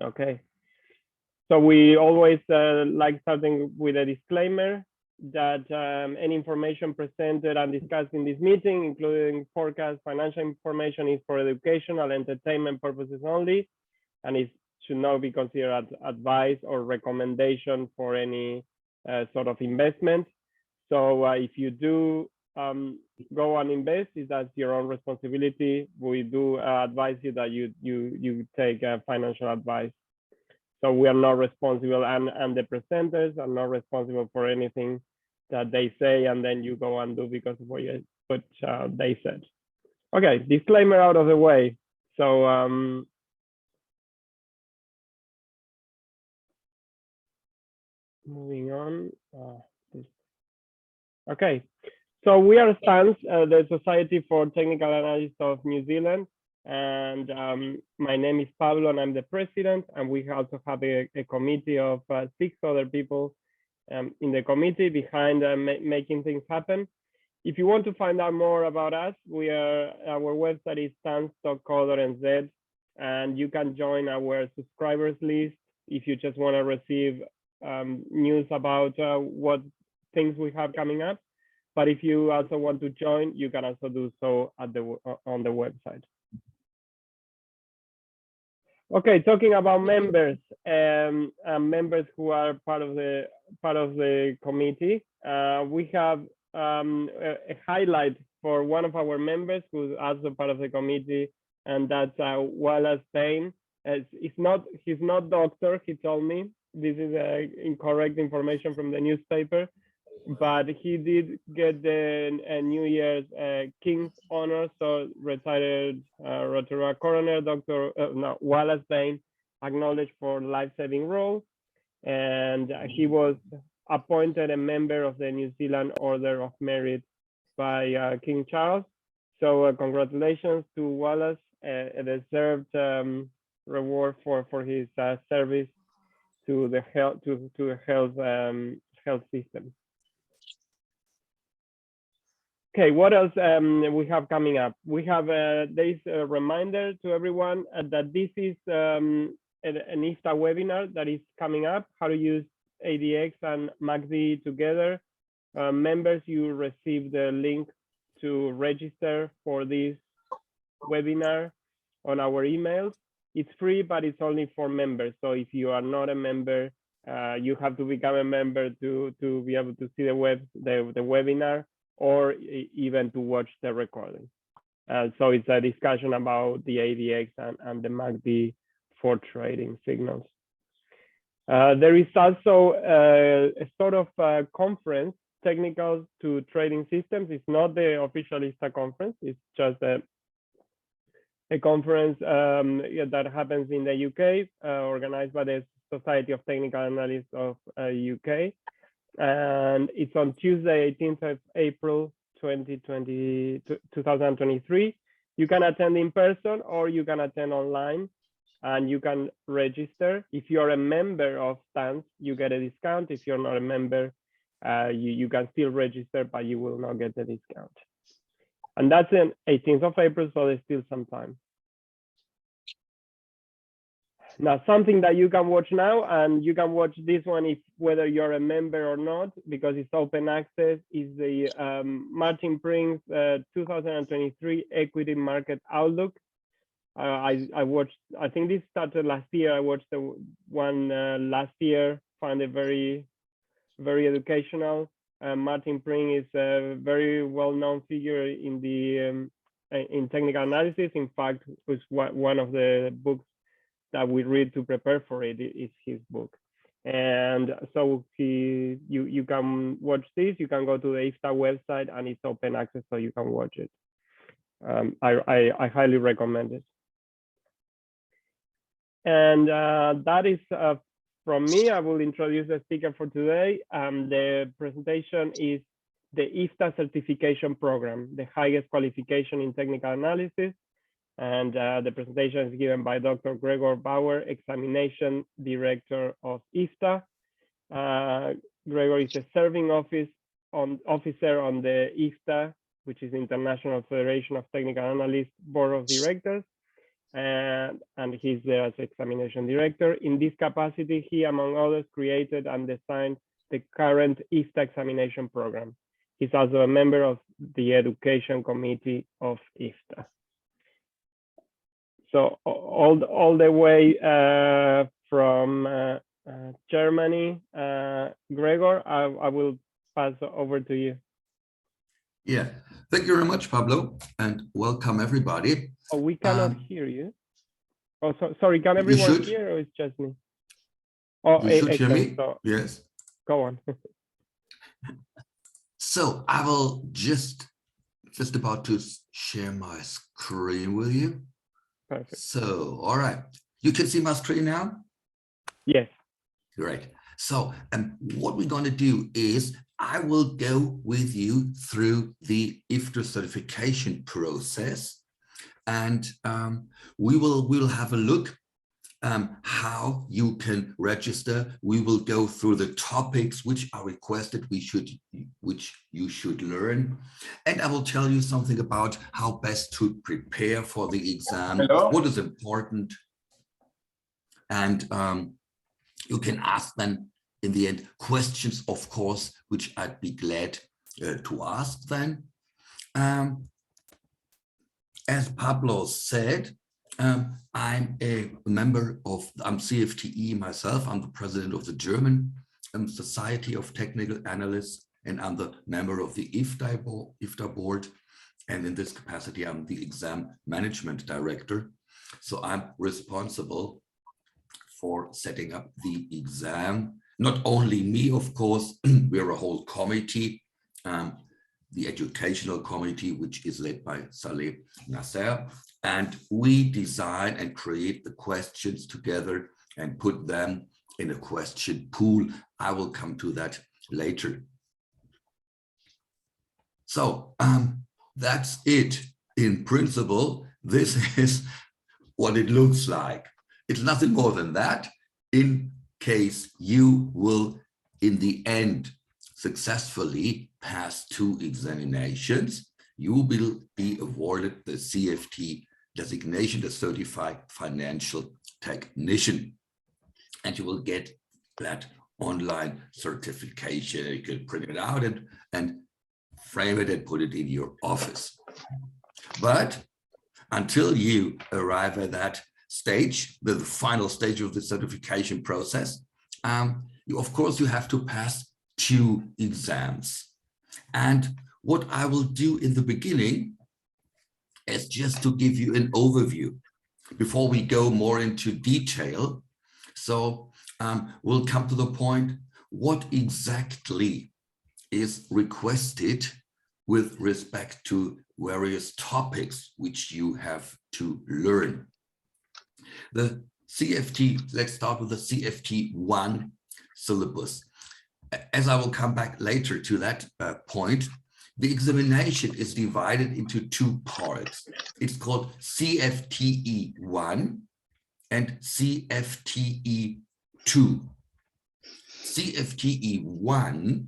Okay. So we always like starting with a disclaimer that any information presented and discussed in this meeting, including forecast financial information, is for educational entertainment purposes only, and it should not be considered advice or recommendation for any sort of investment. So if you do go and invest, that's your own responsibility. We do advise you that you take financial advice. So we are not responsible, and the presenters are not responsible for anything that they say and then you go and do because of what they said. Okay, disclaimer out of the way. So moving on. Okay, so we are STANS, the Society for Technical Analysts of New Zealand. And my name is Pablo and I'm the president. And we also have a committee of 6 other people in the committee behind making things happen. If you want to find out more about us, our website is stans.co.nz, and you can join our subscribers list if you just want to receive news about what things we have coming up. But if you also want to join, you can also do so on the website. Okay, talking about members, members who are part of the committee, we have a highlight for one of our members who's also part of the committee, and that's Wallace Payne. He's not doctor, he told me. This is incorrect information from the newspaper, but he did get the New Year's King's Honor, so retired Rotorua Coroner Dr. Wallace Payne, acknowledged for life-saving role, and he was appointed a member of the New Zealand Order of Merit by King Charles. So congratulations to Wallace, a deserved reward for his service to the health system. Okay, what else we have coming up? We have there is a reminder to everyone that this is an IFTA webinar that is coming up, how to use ADX and MACD together. Members, you receive the link to register for this webinar on our emails. It's free, but it's only for members. So if you are not a member, you have to become a member to be able to see the webinar, or even to watch the recording. So it's a discussion about the ADX and the MACD for trading signals. There is also a sort of conference, Technical to Trading Systems. It's not the official IFTA conference, it's just a conference that happens in the UK, organized by the Society of Technical Analysts of UK. And it's on Tuesday, 18th of April, 2023. You can attend in person or you can attend online, and you can register. If you're a member of STANS, you get a discount. If you're not a member, you can still register, but you will not get the discount. And that's on 18th of April, so there's still some time. Now, something that you can watch now, and you can watch this one whether you're a member or not, because it's open access, is the Martin Pring's 2023 Equity Market Outlook. I watched, I think this started last year. I watched the one last year, found it very, very educational. Martin Pring is a very well-known figure in technical analysis. In fact, it's one of the books that we read to prepare for it is his book. And so you can watch this. You can go to the IFTA website, and it's open access, so you can watch it. I highly recommend it. And that is from me. I will introduce the speaker for today. The presentation is the IFTA certification program, the highest qualification in technical analysis. And the presentation is given by Dr. Gregor Bauer, Examination Director of IFTA. Gregor is a serving officer on the IFTA, which is International Federation of Technical Analysts Board of Directors. and he's there as examination director. In this capacity, he, among others, created and designed the current IFTA examination program. He's also a member of the education committee of IFTA. So all the way from Germany, Gregor, I will pass over to you. Yeah, thank you very much, Pablo, and welcome everybody. Oh, we cannot hear you. Oh, sorry, can everyone hear, or it's just me? Oh, you should hear me. So, yes. Go on. So I will just about to share my screen with you. Perfect. So, all right, you can see my screen now? Yes. Great. So, what we're going to do is I will go with you through the IFTA certification process, and we'll have a look how you can register. We will go through the topics which are requested, which you should learn, and I will tell you something about how best to prepare for the exam. Hello? What is important, and you can ask then in the end questions, of course, which I'd be glad to ask then. As Pablo said, I'm a member of, I'm CFTe myself. I'm the president of the German Society of Technical Analysts, and I'm the member of the IFTA board. And in this capacity, I'm the exam management director. So I'm responsible for setting up the exam. Not only me, of course, we're a whole committee, the educational committee, which is led by Saleh Nasser. And we design and create the questions together and put them in a question pool. I will come to that later. So that's it. In principle, this is what it looks like. It's nothing more than that. In case you will, in the end, successfully pass 2 examinations, you will be awarded the CFTe designation, the Certified Financial Technician. And you will get that online certification. You can print it out and frame it and put it in your office. But until you arrive at that stage, the final stage of the certification process, of course, you have to pass 2 exams. And what I will do in the beginning is just to give you an overview before we go more into detail. So we'll come to the point, what exactly is requested with respect to various topics which you have to learn. The CFTe, let's start with the CFTe1 syllabus. As I will come back later to that point, the examination is divided into 2 parts. It's called CFTe1 and CFTe2. CFTe1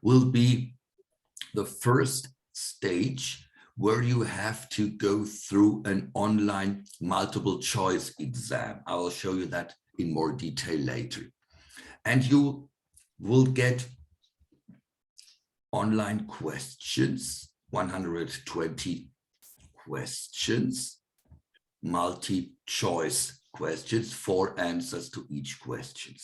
will be the first stage where you have to go through an online multiple choice exam. I will show you that in more detail later. And you will get online questions, 120 questions, multi-choice questions, 4 answers to each question.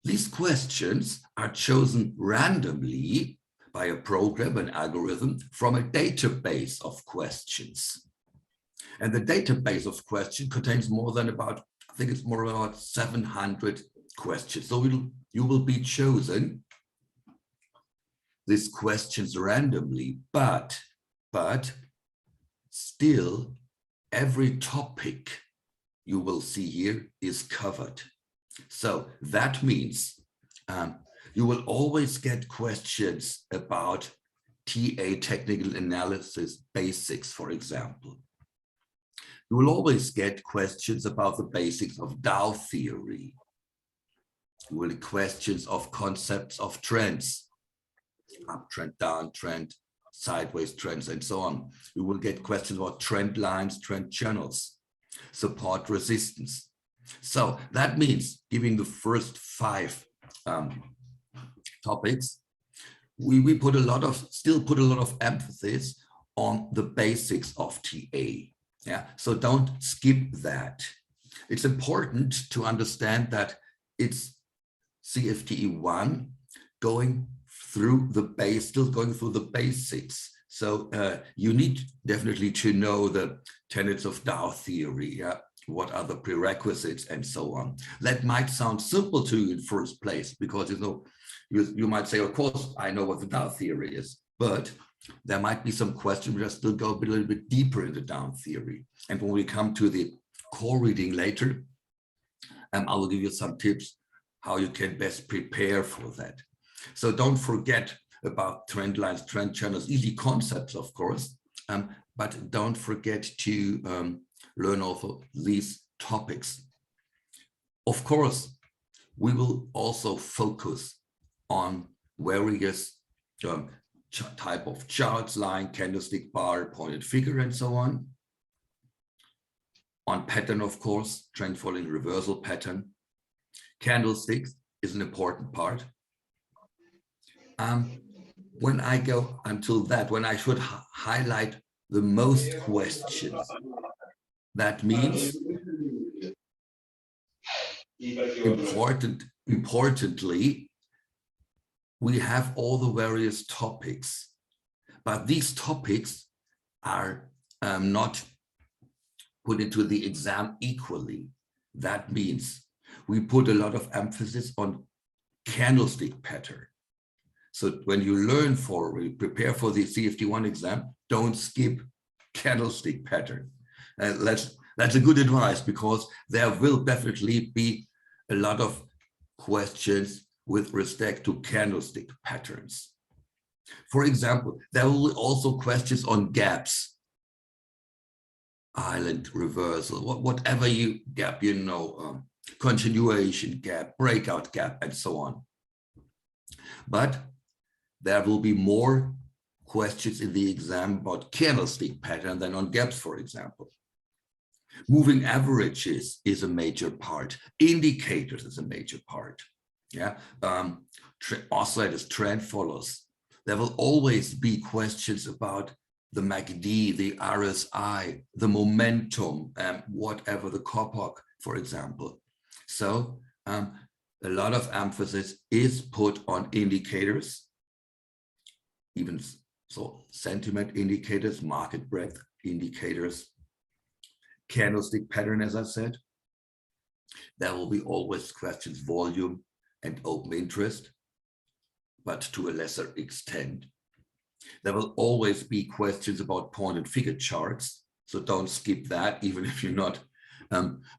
These questions are chosen randomly by a program, an algorithm, from a database of questions. And the database of questions contains more than about, I think it's more about 700 questions. So you will be chosen these questions randomly, but still every topic you will see here is covered. So that means you will always get questions about TA, technical analysis basics, for example. You will always get questions about the basics of Dow theory. You will get questions of concepts of trends, uptrend, downtrend, sideways trends, and so on. We will get questions about trend lines, trend channels, support resistance. So that means giving the first 5 topics, we still put a lot of emphasis on the basics of TA. Yeah, so don't skip that. It's important to understand that it's CFTe 1 going through the basics. So you need definitely to know the tenets of Dow theory, yeah? What are the prerequisites and so on. That might sound simple to you in first place, because you might say, of course, I know what the Dow theory is, but there might be some questions that still go a little bit deeper into Dow theory. And when we come to the core reading later, I will give you some tips how you can best prepare for that. So don't forget about trend lines, trend channels, easy concepts, of course, but don't forget to learn also these topics. Of course, we will also focus on various type of charts, line, candlestick, bar, pointed figure, and so on. On pattern, of course, trend following reversal pattern. Candlesticks is an important part. When I go until that, when I should highlight the most questions, that means importantly, we have all the various topics, but these topics are not put into the exam equally. That means we put a lot of emphasis on candlestick pattern. So when you prepare for the CFTe1 exam, don't skip candlestick pattern. That's a good advice, because there will definitely be a lot of questions with respect to candlestick patterns. For example, there will be also questions on gaps, island reversal, whatever gap, continuation gap, breakout gap, and so on. But there will be more questions in the exam about candlestick pattern than on gaps, for example. Moving averages is a major part. Indicators is a major part. Yeah, oscillators, trend follows. There will always be questions about the MACD, the RSI, the momentum, whatever, the COPOC, for example. So a lot of emphasis is put on indicators, even so sentiment indicators, market breadth indicators, candlestick pattern, as I said. There will be always questions, volume and open interest, but to a lesser extent. There will always be questions about point and figure charts, so don't skip that, even if you're not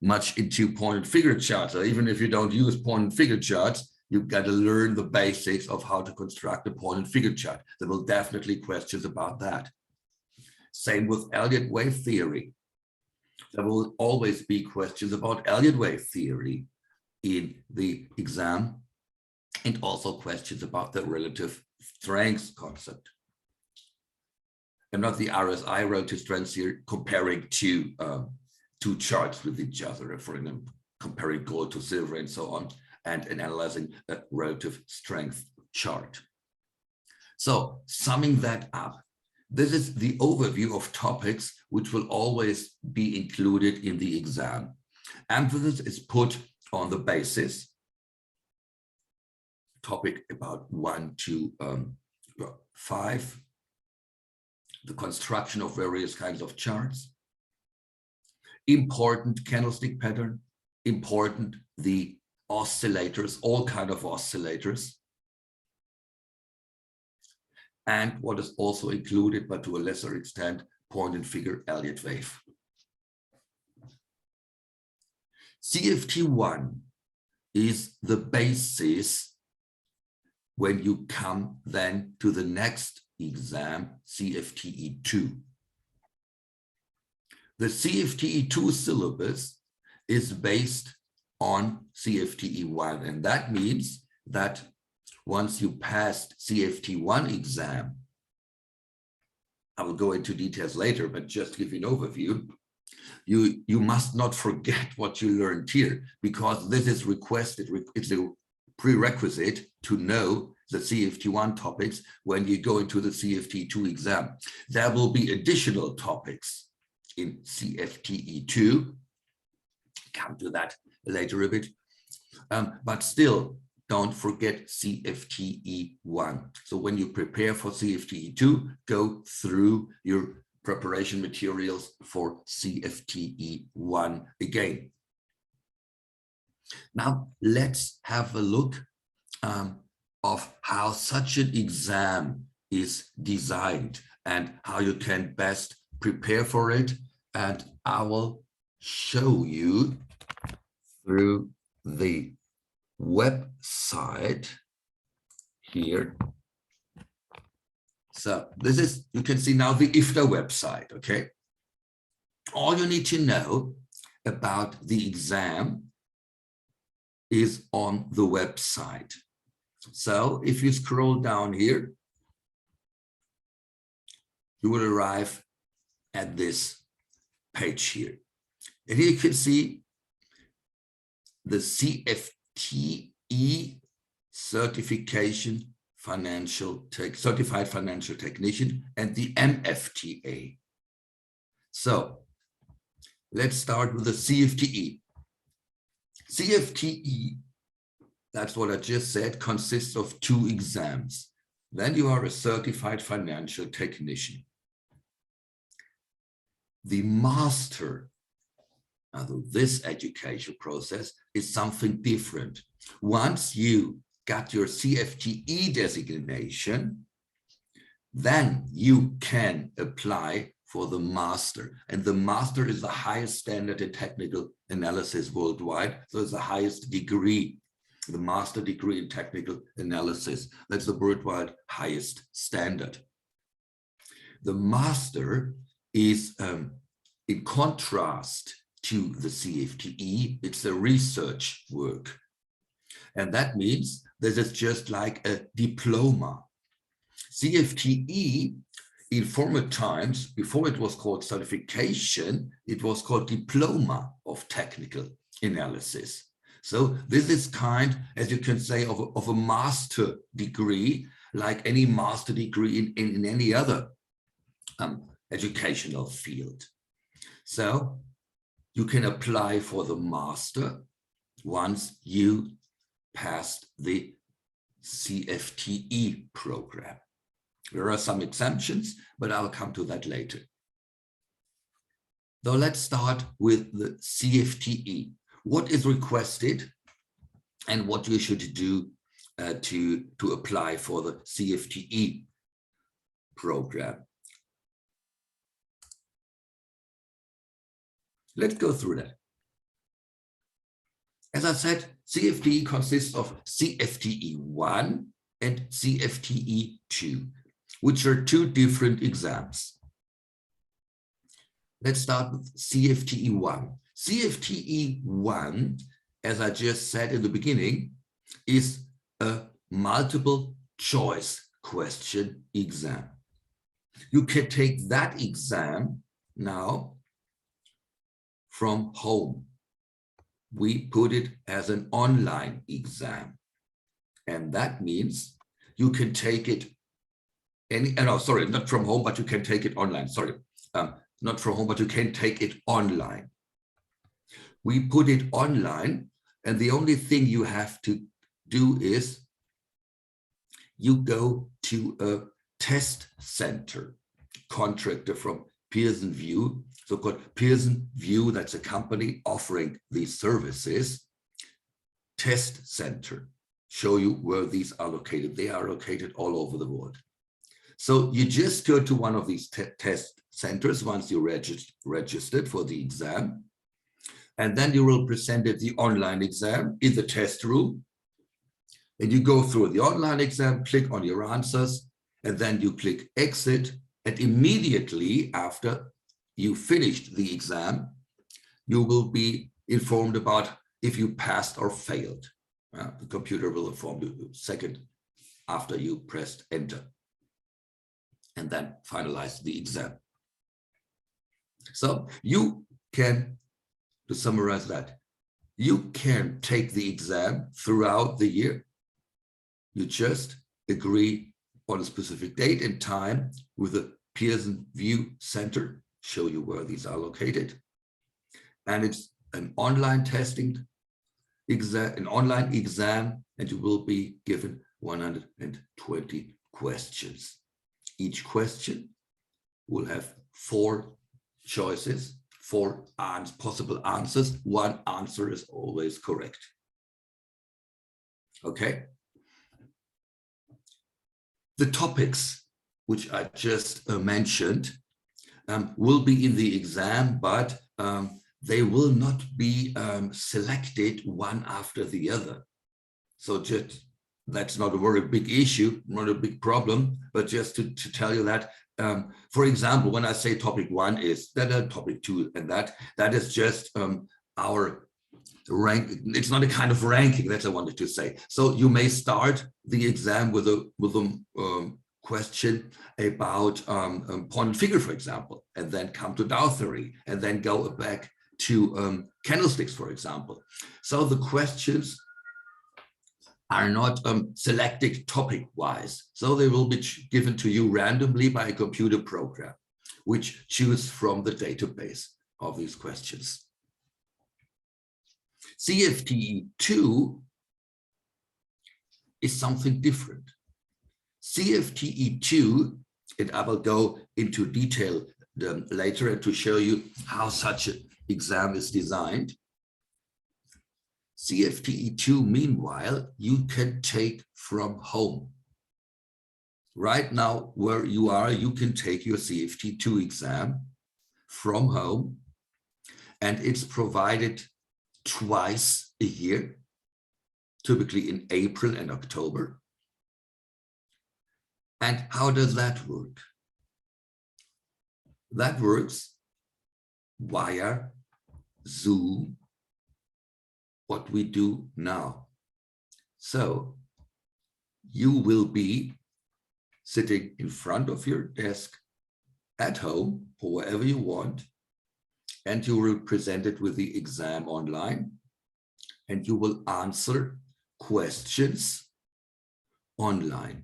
much into point and figure charts, or even if you don't use point and figure charts, you've got to learn the basics of how to construct a point and figure chart. There will definitely be questions about that. Same with Elliott wave theory. There will always be questions about Elliott wave theory in the exam, and also questions about the relative strength concept. And not the RSI relative strength here, comparing two charts with each other, for example, comparing gold to silver and so on, and analyzing a relative strength chart. So summing that up, this is the overview of topics which will always be included in the exam. Emphasis is put on the basis, topic about 1 to 5, the construction of various kinds of charts, important candlestick pattern, important the oscillators, all kinds of oscillators, and what is also included, but to a lesser extent, point and figure Elliott wave. CFTe1 is the basis when you come then to the next exam, CFTe2. The CFTe2 syllabus is based on CFTe1, and that means that once you passed CFTe1 exam, I will go into details later, but just give you an overview. You must not forget what you learned here, because this is requested. It's a prerequisite to know the CFT1 topics when you go into the CFT2 exam. There will be additional topics in CFTe2. Come to that later a bit. But still, don't forget CFTe1. So when you prepare for CFTe2, go through your preparation materials for CFTe1 again. Now, let's have a look of how such an exam is designed and how you can best prepare for it. And I will show you through the website here. So this is, you can see now the IFTA website, okay? All you need to know about the exam is on the website. So if you scroll down here, you will arrive at this page here. And here you can see the CFTe certification certified financial technician and the MFTA. So let's start with the CFTe. CFTe, that's what I just said, consists of 2 exams. Then you are a certified financial technician. The master, although this education process is something different. Once you got your CFTe designation, then you can apply for the master. And the master is the highest standard in technical analysis worldwide. So it's the highest degree, the master degree in technical analysis. That's the worldwide highest standard. The master is in contrast to the CFTe, it's a research work. And that means this is just like a diploma. CFTe, in former times, before it was called certification, it was called diploma of technical analysis. So this is kind, as you can say, of a master degree, like any master degree in any other educational field. So you can apply for the master once you passed the CFTe program. There are some exemptions, but I'll come to that later. So let's start with the CFTe. What is requested and what you should do to apply for the CFTe program. Let's go through that. As I said, CFTe consists of CFTe1 and CFTe2, which are 2 different exams. Let's start with CFTe1. CFTe1, as I just said in the beginning, is a multiple choice question exam. You can take that exam now from home. We put it as an online exam. And that means you can take it not from home, but you can take it online. Sorry, not from home, but you can take it online. We put it online, and the only thing you have to do is you go to a test center contractor from Pearson VUE, so-called Pearson VUE, that's a company offering these services. Test center, show you where these are located. They are located all over the world. So you just go to one of these test centers once you registered for the exam, and then you will present the online exam in the test room. And you go through the online exam, click on your answers, and then you click exit. And immediately after you finished the exam, you will be informed about if you passed or failed. The computer will inform you a second after you pressed enter. and then finalize the exam. So you can, to summarize that, you can take the exam throughout the year. You just agree on a specific date and time with a Pearson VUE Center, show you where these are located. And it's an online testing exam, an online exam, and you will be given 120 questions. Each question will have 4 choices, 4 possible answers. One answer is always correct. Okay. The topics which I just mentioned will be in the exam, but they will not be selected one after the other. So just, that's not a very big issue, not a big problem, but just to tell you that, for example, when I say topic 1 is that, topic 2 and that is just our rank. It's not a kind of ranking, that I wanted to say. So you may start the exam with a question about point and figure, for example, and then come to Dow theory, and then go back to candlesticks, for example. So the questions are not selected topic-wise. So they will be given to you randomly by a computer program, which chooses from the database of these questions. CFTe 2 is something different. CFTe 2, and I will go into detail later and to show you how such an exam is designed. CFTe 2, meanwhile, you can take from home. Right now, where you are, you can take your CFTe 2 exam from home, and it's provided twice a year, typically in April and October. And how does that work? That works via Zoom, what we do now. So you will be sitting in front of your desk at home or wherever you want, and you will present it with the exam online, and you will answer questions online.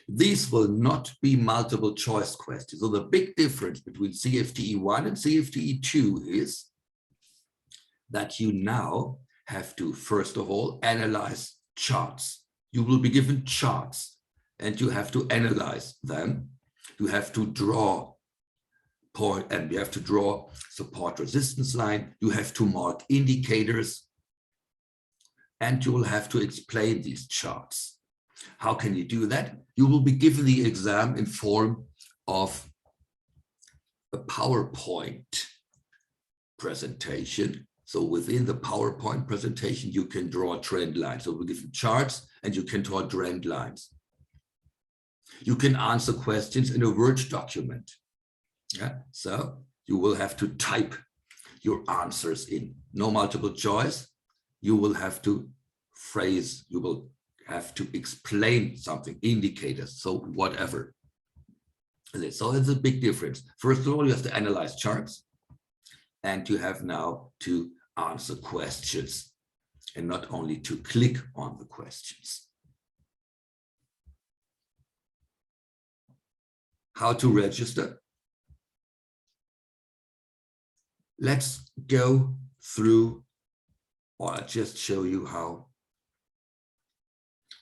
These will not be multiple choice questions. So the big difference between CFTe 1 and CFTe 2 is that you now have to, first of all, analyze charts. You will be given charts and you have to analyze them. You have to draw point, and you have to draw support resistance line. You have to mark indicators, and you will have to explain these charts. How can you do that? You will be given the exam in form of a PowerPoint presentation. So within the PowerPoint presentation, you can draw trend lines. So we'll give you charts and you can draw trend lines. You can answer questions in a Word document. Yeah, so you will have to type your answers in. No multiple choice. You will have to phrase, you will have to explain something, indicators, so whatever. So it's a big difference. First of all, you have to analyze charts, and you have now to answer questions and not only to click on the questions. How to register? Let's go through, or I'll just show you how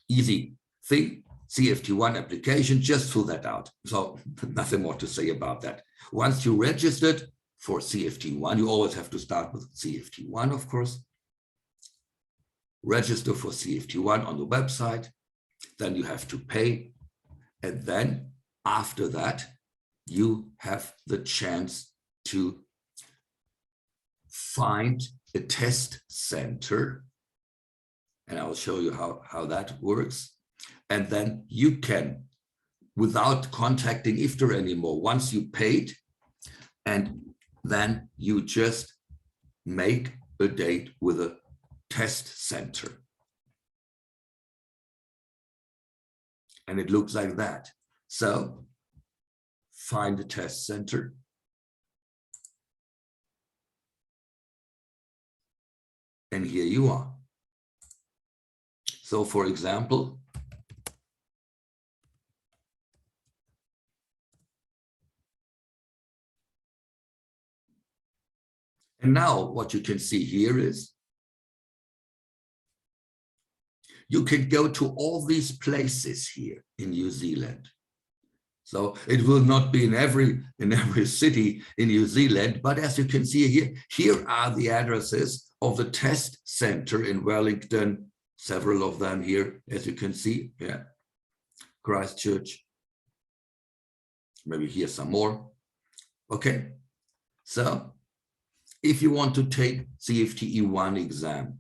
easy thing. CFTe1 application, just fill that out. So nothing more to say about that. Once you registered for CFTe1, you always have to start with CFTe1, of course. Register for CFTe1 on the website, then you have to pay. And then after that, you have the chance to find a test center. And I will show you how that works. And then you can, without contacting IFTA anymore, once you paid, and then you just make a date with a test center. And it looks like that. So find a test center. And here you are. So for example, and now what you can see here is you can go to all these places here in New Zealand. So it will not be in every city in New Zealand, but as you can see here, here are the addresses of the test center in Wellington, several of them here, as you can see, yeah, Christchurch, maybe here some more. Okay, so if you want to take CFTE 1 exam,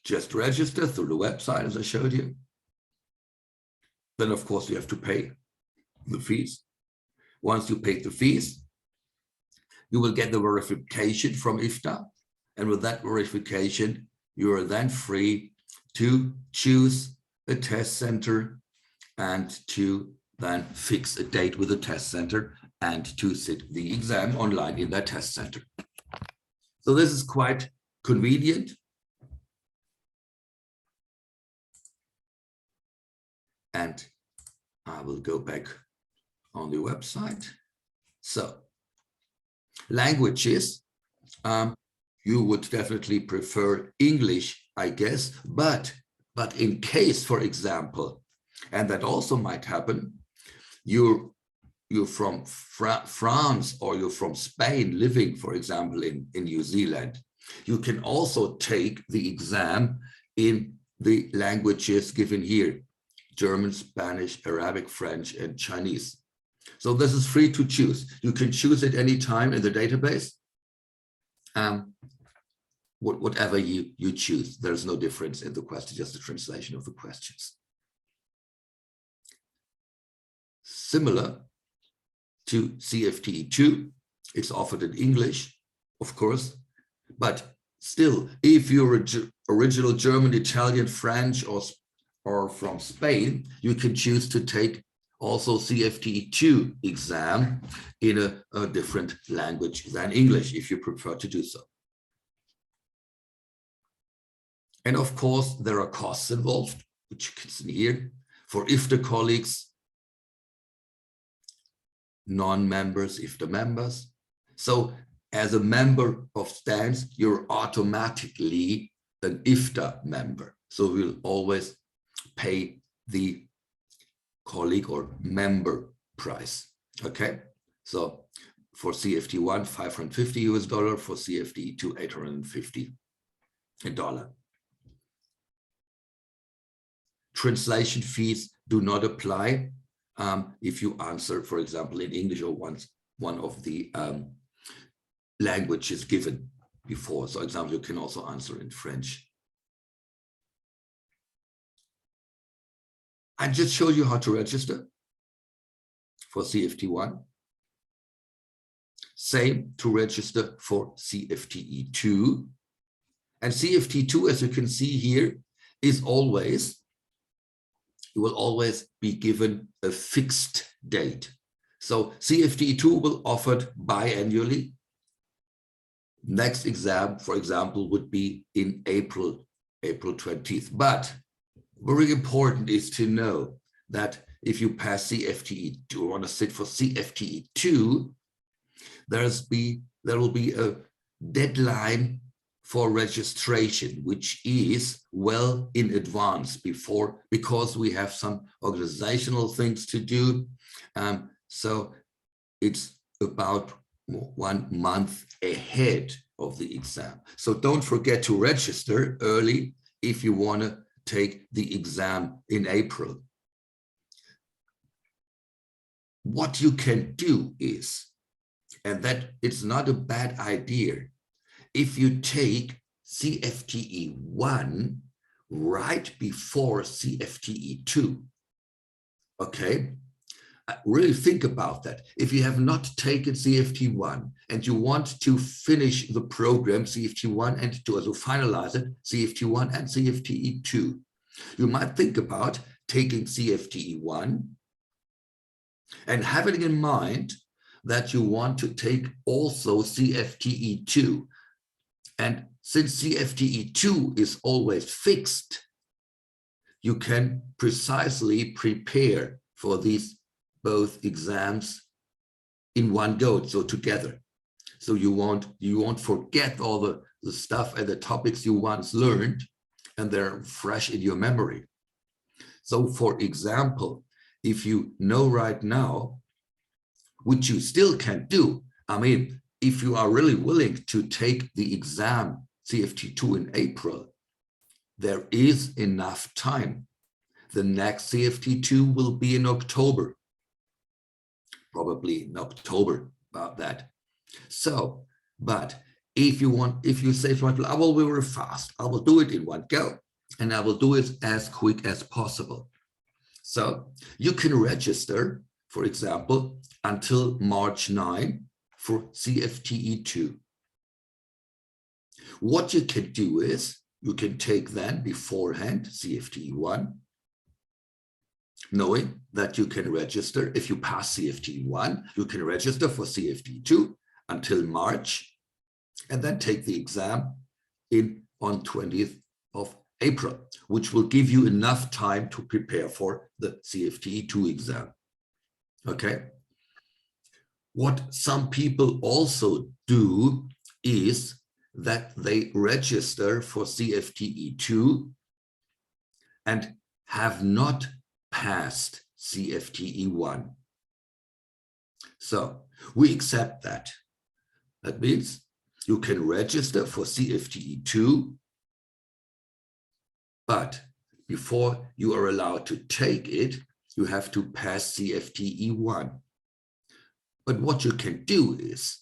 just register through the website as I showed you. Then of course you have to pay the fees. Once you pay the fees, you will get the verification from IFTA. And with that verification, you are then free to choose a test center and to then fix a date with a test center and to sit the exam online in that test center. So this is quite convenient. And I will go back on the website. So languages, you would definitely prefer English, I guess, but in case, for example, and that also might happen, you're from France or you're from Spain living, for example, in New Zealand, you can also take the exam in the languages given here: German, Spanish, Arabic, French, and Chinese. So this is free to choose. You can choose it any time in the database. Whatever you choose, there's no difference in the question, just the translation of the questions. Similar to CFTE 2, it's offered in English, of course, but still, if you're original German, Italian, French, or from Spain, you can choose to take also CFTE 2 exam in a different language than English, if you prefer to do so. And of course, there are costs involved, which you can see here. For IFTA colleagues, non-members, IFTA members. So as a member of STANS, you're automatically an IFTA member. So we'll always pay the colleague or member price. Okay, so for CFTE 1, $550 for CFTE 2, $850. Translation fees do not apply if you answer, for example, in English or one of the languages given before. So, example, you can also answer in French. I just showed you how to register for CFTE 1. Same to register for CFTE 2. And CFTE 2, as you can see here, is always, you will always be given a fixed date. So CFTE 2 will offered biannually. Next exam, for example, would be in April 20th. But very important is to know that if you pass CFTE 2 or want to sit for CFTE 2, there will be a deadline for registration, which is well in advance because we have some organizational things to do. So it's about 1 month ahead of the exam. So don't forget to register early if you want to take the exam in April. What you can do is, and that it's not a bad idea, if you take CFTE 1 right before CFTE 2, okay? Really think about that. If you have not taken CFTE 1 and you want to finish the program CFTE 1 and 2, also finalize it, CFTE 1 and CFTE 2, you might think about taking CFTE 1 And having in mind that you want to take also CFTe2. And since CFTe2 is always fixed, you can precisely prepare for these both exams in one go, so together. So you won't forget all the stuff and the topics you once learned, and they're fresh in your memory. So for example, if you know right now, which you still can do, I mean, if you are really willing to take the exam CFTe2 in April, there is enough time. The next CFTe2 will be in October, probably in October, about that. So, but if you say, for example, I will be very fast, I will do it in one go, and I will do it as quick as possible. So you can register, for example, until March 9 for CFTe2. What you can do is you can take then beforehand CFTe1, knowing that you can register. If you pass CFTe1, you can register for CFTe2 until March, and then take the exam on 20th of April, which will give you enough time to prepare for the CFTe2 exam. Okay. What some people also do is that they register for CFTe2 and have not passed CFTe1. So we accept that. That means you can register for CFTe2, but before you are allowed to take it, you have to pass CFTe1. But what you can do is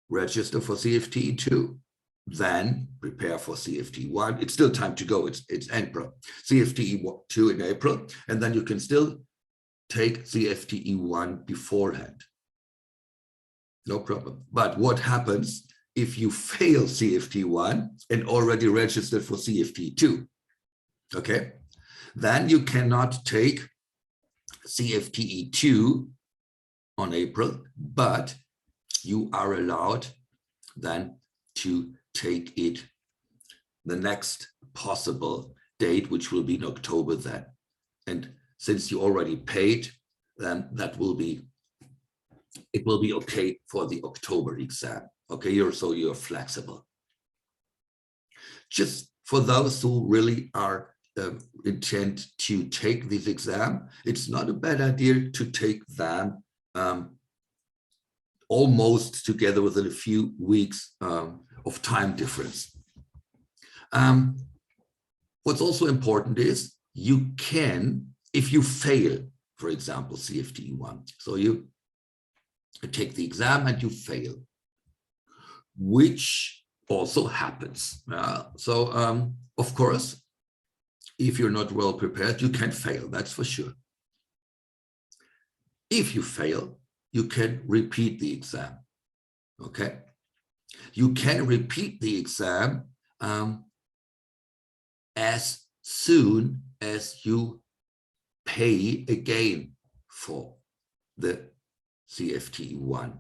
register for CFTe2, then prepare for CFTe1. It's still time to go. It's April. CFTe2 in April, and then you can still take CFTe1 beforehand. No problem. But what happens if you fail CFTe1 and already registered for CFTe2? Okay, then you cannot take CFTe2 on April, but you are allowed then to take it the next possible date, which will be in October then. And since you already paid, then it will be okay for the October exam. Okay, so you're flexible. Just for those who really are intend to take this exam, it's not a bad idea to take them almost together within a few weeks of time difference. What's also important is you can, if you fail, for example, CFTe1, so you take the exam and you fail, which also happens. Of course, if you're not well prepared, you can fail, that's for sure. If you fail, you can repeat the exam, okay? You can repeat the exam as soon as you pay again for the CFTe1.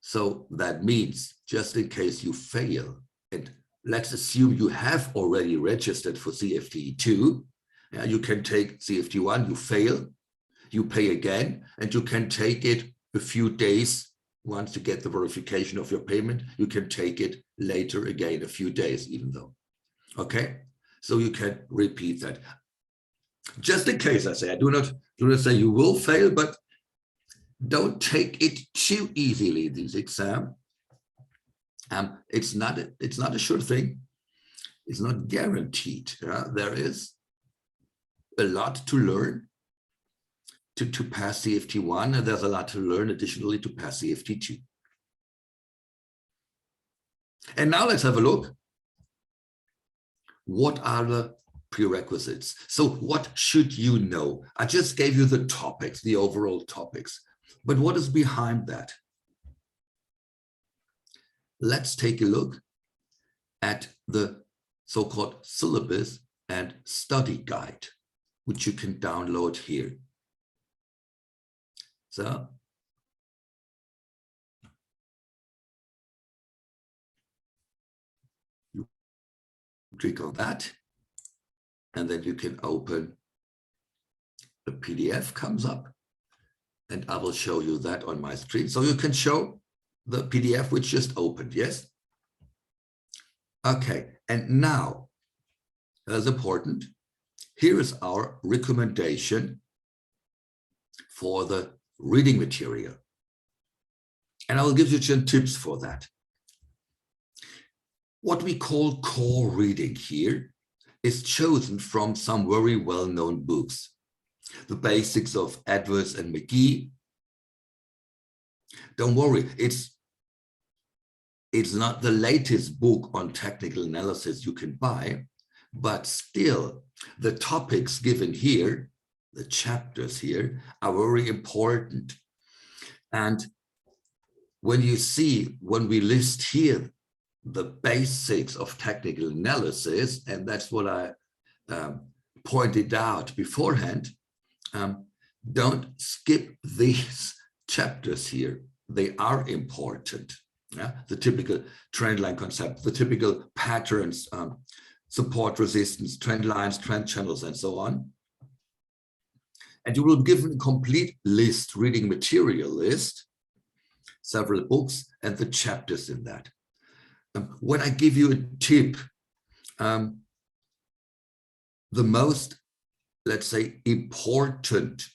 So that means, just in case you fail, and let's assume you have already registered for CFTe2, you can take CFTe1, you fail, you pay again, and you can take it a few days. Once you get the verification of your payment, you can take it later again, a few days even though. Okay, so you can repeat that. Just in case, I say, I do not say you will fail, but don't take it too easily, this exam. It's not a sure thing. It's not guaranteed. There is a lot to learn to pass CFTe1, and there's a lot to learn additionally to pass CFTe2. And now let's have a look. What are the prerequisites? So what should you know? I just gave you the topics, the overall topics, but what is behind that? Let's take a look at the so-called syllabus and study guide, which you can download here. So you click on that, and then you can open the PDF comes up, and I will show you that on my screen. So you can show the PDF which just opened, yes? Okay, and now, as important, here is our recommendation for the reading material. And I will give you some tips for that. What we call core reading here is chosen from some very well-known books. The Basics of Edwards and McGee. Don't worry, it's not the latest book on technical analysis you can buy, but still the topics given here, the chapters here, are very important. And when we list here the basics of technical analysis, and that's what I pointed out beforehand, don't skip these chapters here. They are important. Yeah? The typical trend line concept, the typical patterns, support resistance, trend lines, trend channels, and so on. And you will be given a complete list, reading material list, several books, and the chapters in that. When I give you a tip, the most, let's say, important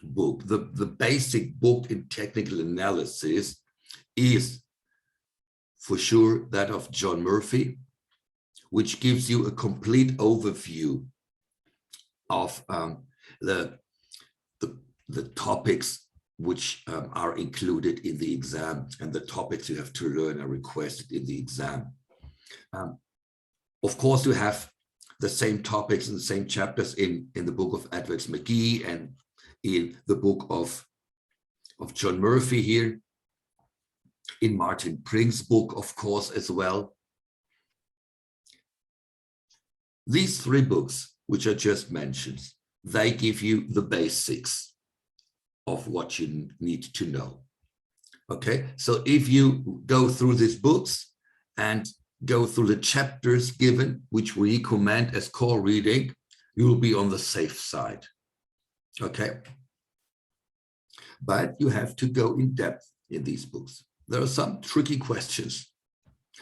book, the basic book in technical analysis is for sure that of John Murphy, which gives you a complete overview of the topics which are included in the exam, and the topics you have to learn are requested in the exam. Of course, you have the same topics and the same chapters in the book of Edwards McGee and in the book of John Murphy here, in Martin Prink's book, of course, as well. These three books, which I just mentioned, they give you the basics of what you need to know. Okay, so if you go through these books and go through the chapters given, which we recommend as core reading, you will be on the safe side. Okay, but you have to go in depth in these books. There are some tricky questions.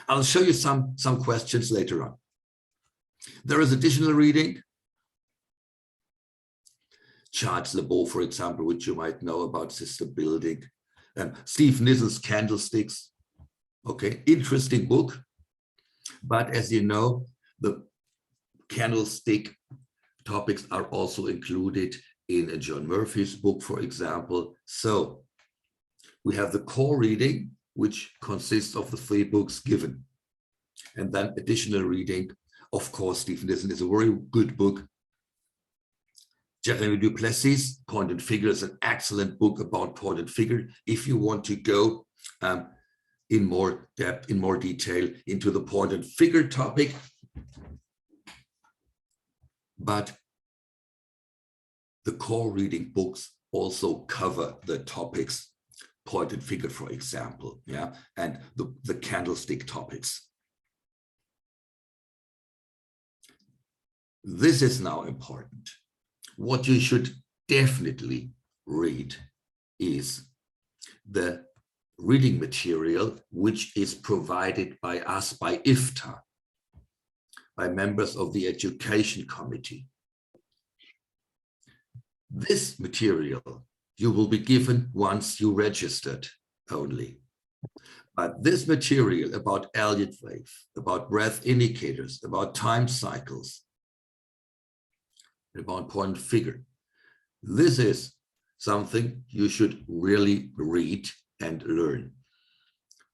I'll show you some questions later on. There is additional reading. Charles LeBeau, for example, which you might know about system building. Steve Nissen's Candlesticks. Okay, interesting book. But as you know, the candlestick topics are also included in John Murphy's book, for example. So we have the core reading, which consists of the three books given. And then additional reading. Of course, Steve Nissen is a very good book. Jeremy Duplessis, Point and Figure, is an excellent book about point and figure. If you want to go in more depth, in more detail into the point and figure topic. But the core reading books also cover the topics, point and figure, for example, yeah, and the candlestick topics. This is now important. What you should definitely read is the reading material which is provided by us, by IFTA, by members of the Education Committee. This material you will be given once you registered only. But this material about Elliott wave, about breadth indicators, about time cycles, about point and figure, this is something you should really read and learn,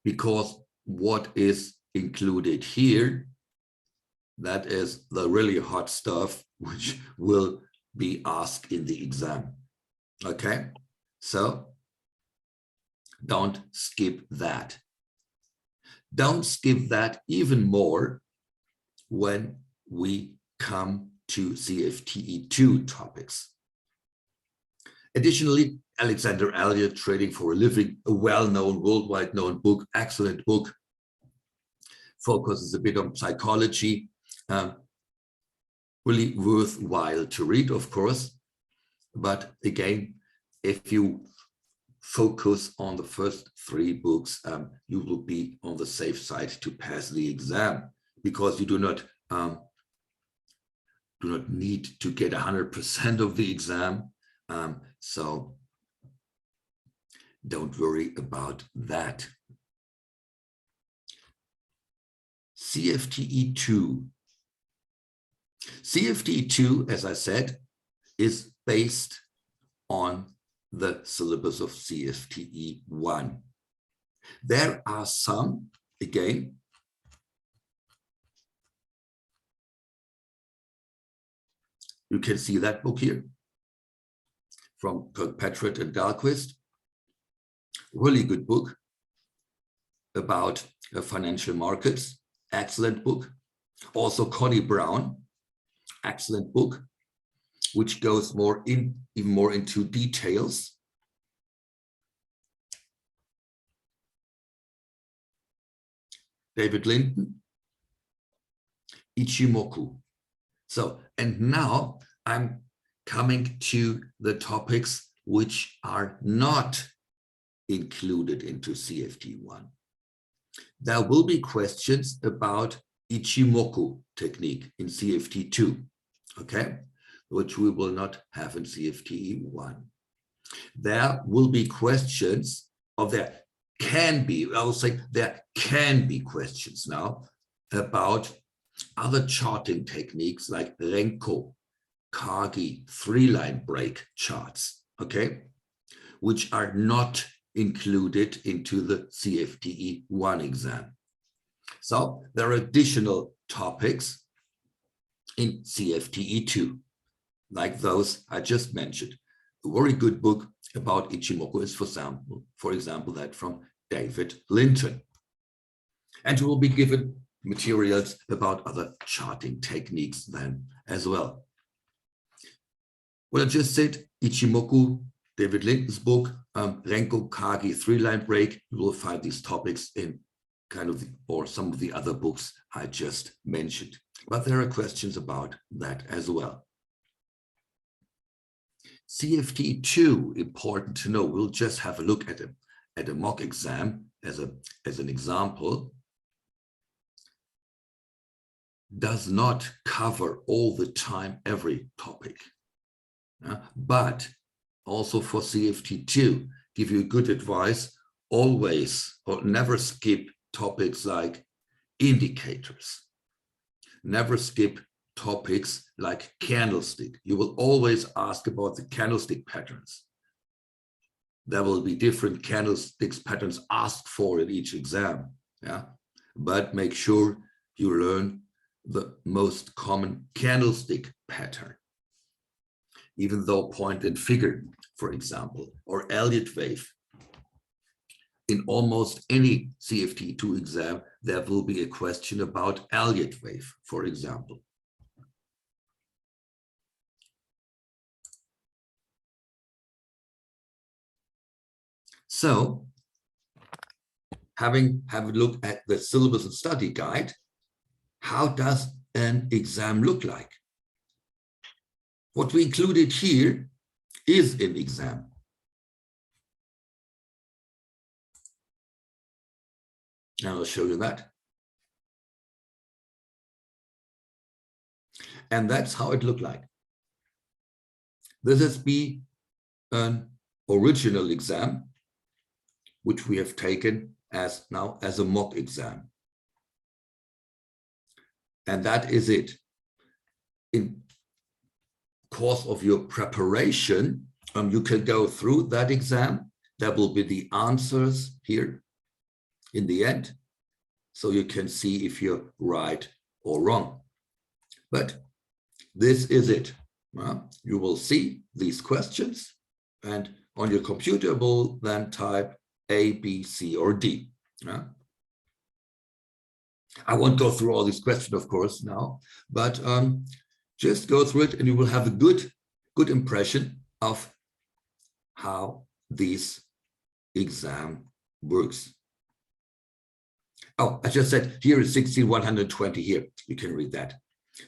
because what is included here, that is the really hot stuff which will be asked in the exam. Okay, so don't skip that. Don't skip that even more when we come to CFTe2 topics. Additionally, Alexander Elliot, Trading for a Living, a well-known, worldwide known book, excellent book, focuses a bit on psychology, really worthwhile to read, of course. But again, if you focus on the first 3 books, you will be on the safe side to pass the exam, because you do not need to get 100% of the exam. So don't worry about that. CFTe 2. CFTe 2, as I said, is based on the syllabus of CFTe 1. There are some, again, you can see that book here from Kirkpatrick and Dahlquist. Really good book about financial markets. Excellent book. Also Connie Brown, excellent book, which goes even more into details. David Linton, Ichimoku. So, and now I'm coming to the topics which are not included into CFTe1. There will be questions about Ichimoku technique in CFTe2, okay, which we will not have in CFTe1. There will be questions, I will say there can be questions now about other charting techniques like Renko, Kagi, 3-line break charts, okay, which are not included into the CFTe1 exam. So there are additional topics in CFTe2, like those I just mentioned. A very good book about Ichimoku is, for example, that from David Linton. And you will be given materials about other charting techniques then as well. What I just said, Ichimoku, David Linton's book, Renko, Kagi, 3-line break, you will find these topics in or some of the other books I just mentioned. But there are questions about that as well. CFTe2, important to know, we'll just have a look at a mock exam as an example, does not cover all the time every topic, but also for CFTe2, give you good advice, always or never skip topics like indicators, never skip topics like candlestick. You will always ask about the candlestick patterns. There will be different candlesticks patterns asked for in each exam, but make sure you learn the most common candlestick pattern. Even though point and figure, for example, or Elliott wave. In almost any CFTe2 exam, there will be a question about Elliott wave, for example. So, have a look at the syllabus and study guide. How does an exam look like? What we included here is an exam. Now I'll show you that. And that's how it looked like. This is an original exam, which we have taken as a mock exam. And that is it. In course of your preparation, you can go through that exam. There will be the answers here in the end, so you can see if you're right or wrong. But this is it. You will see these questions, and on your computer will then type A, B, C, or D. I won't go through all these questions, of course, now, but just go through it and you will have a good impression of how this exam works. Oh, I just said here is 16,120 here. You can read that.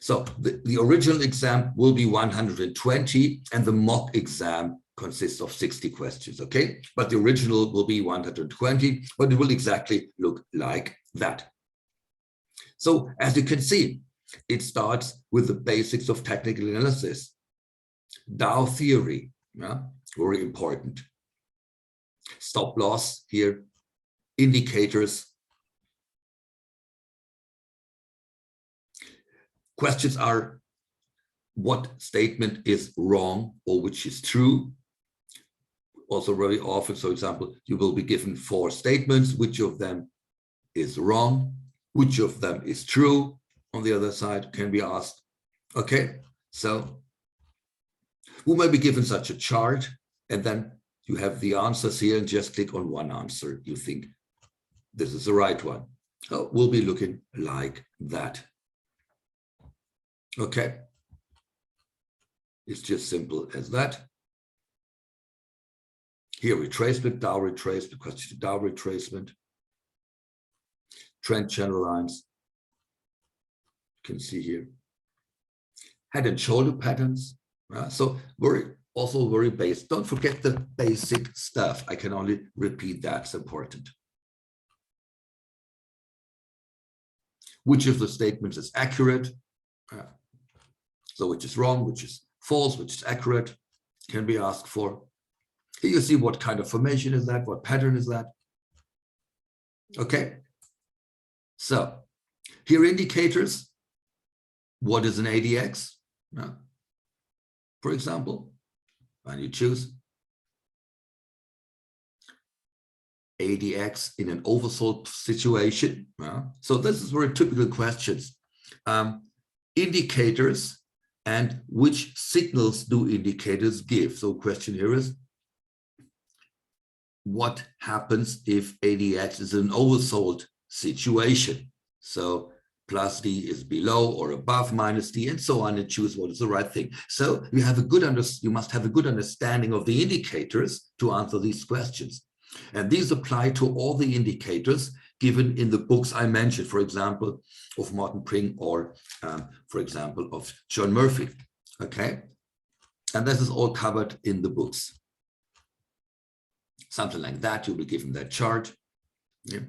So the original exam will be 120 and the mock exam consists of 60 questions, okay? But the original will be 120, but it will exactly look like that. So as you can see, it starts with the basics of technical analysis. Dow theory, yeah, very important. Stop loss here, indicators. Questions are what statement is wrong or which is true. Also very often, for example, you will be given 4 statements, which of them is wrong, which of them is true. On the other side can be asked. Okay, so we may be given such a chart and then you have the answers here and just click on one answer. You think this is the right one. So we'll be looking like that. Okay, it's just simple as that. Here retracement, Dow retracement, question Dow retracement, trend channel lines. You can see here head and shoulder patterns. So also very basic. Don't forget the basic stuff. I can only repeat that. It's important. Which of the statements is accurate? So which is wrong, which is false, which is accurate, can be asked for. Here you see what kind of formation is that, what pattern is that. Okay, so here indicators. What is an ADX? For example, when you choose ADX in an oversold situation. So this is very typical questions. Indicators and which signals do indicators give? So question here is, what happens if ADX is an oversold situation? So plus D is below or above minus D and so on, and choose what is the right thing. So you must have a good understanding of the indicators to answer these questions. And these apply to all the indicators given in the books I mentioned, for example, of Martin Pring or, for example, of John Murphy. Okay, and this is all covered in the books. Something like that, you'll be given that chart. Yeah.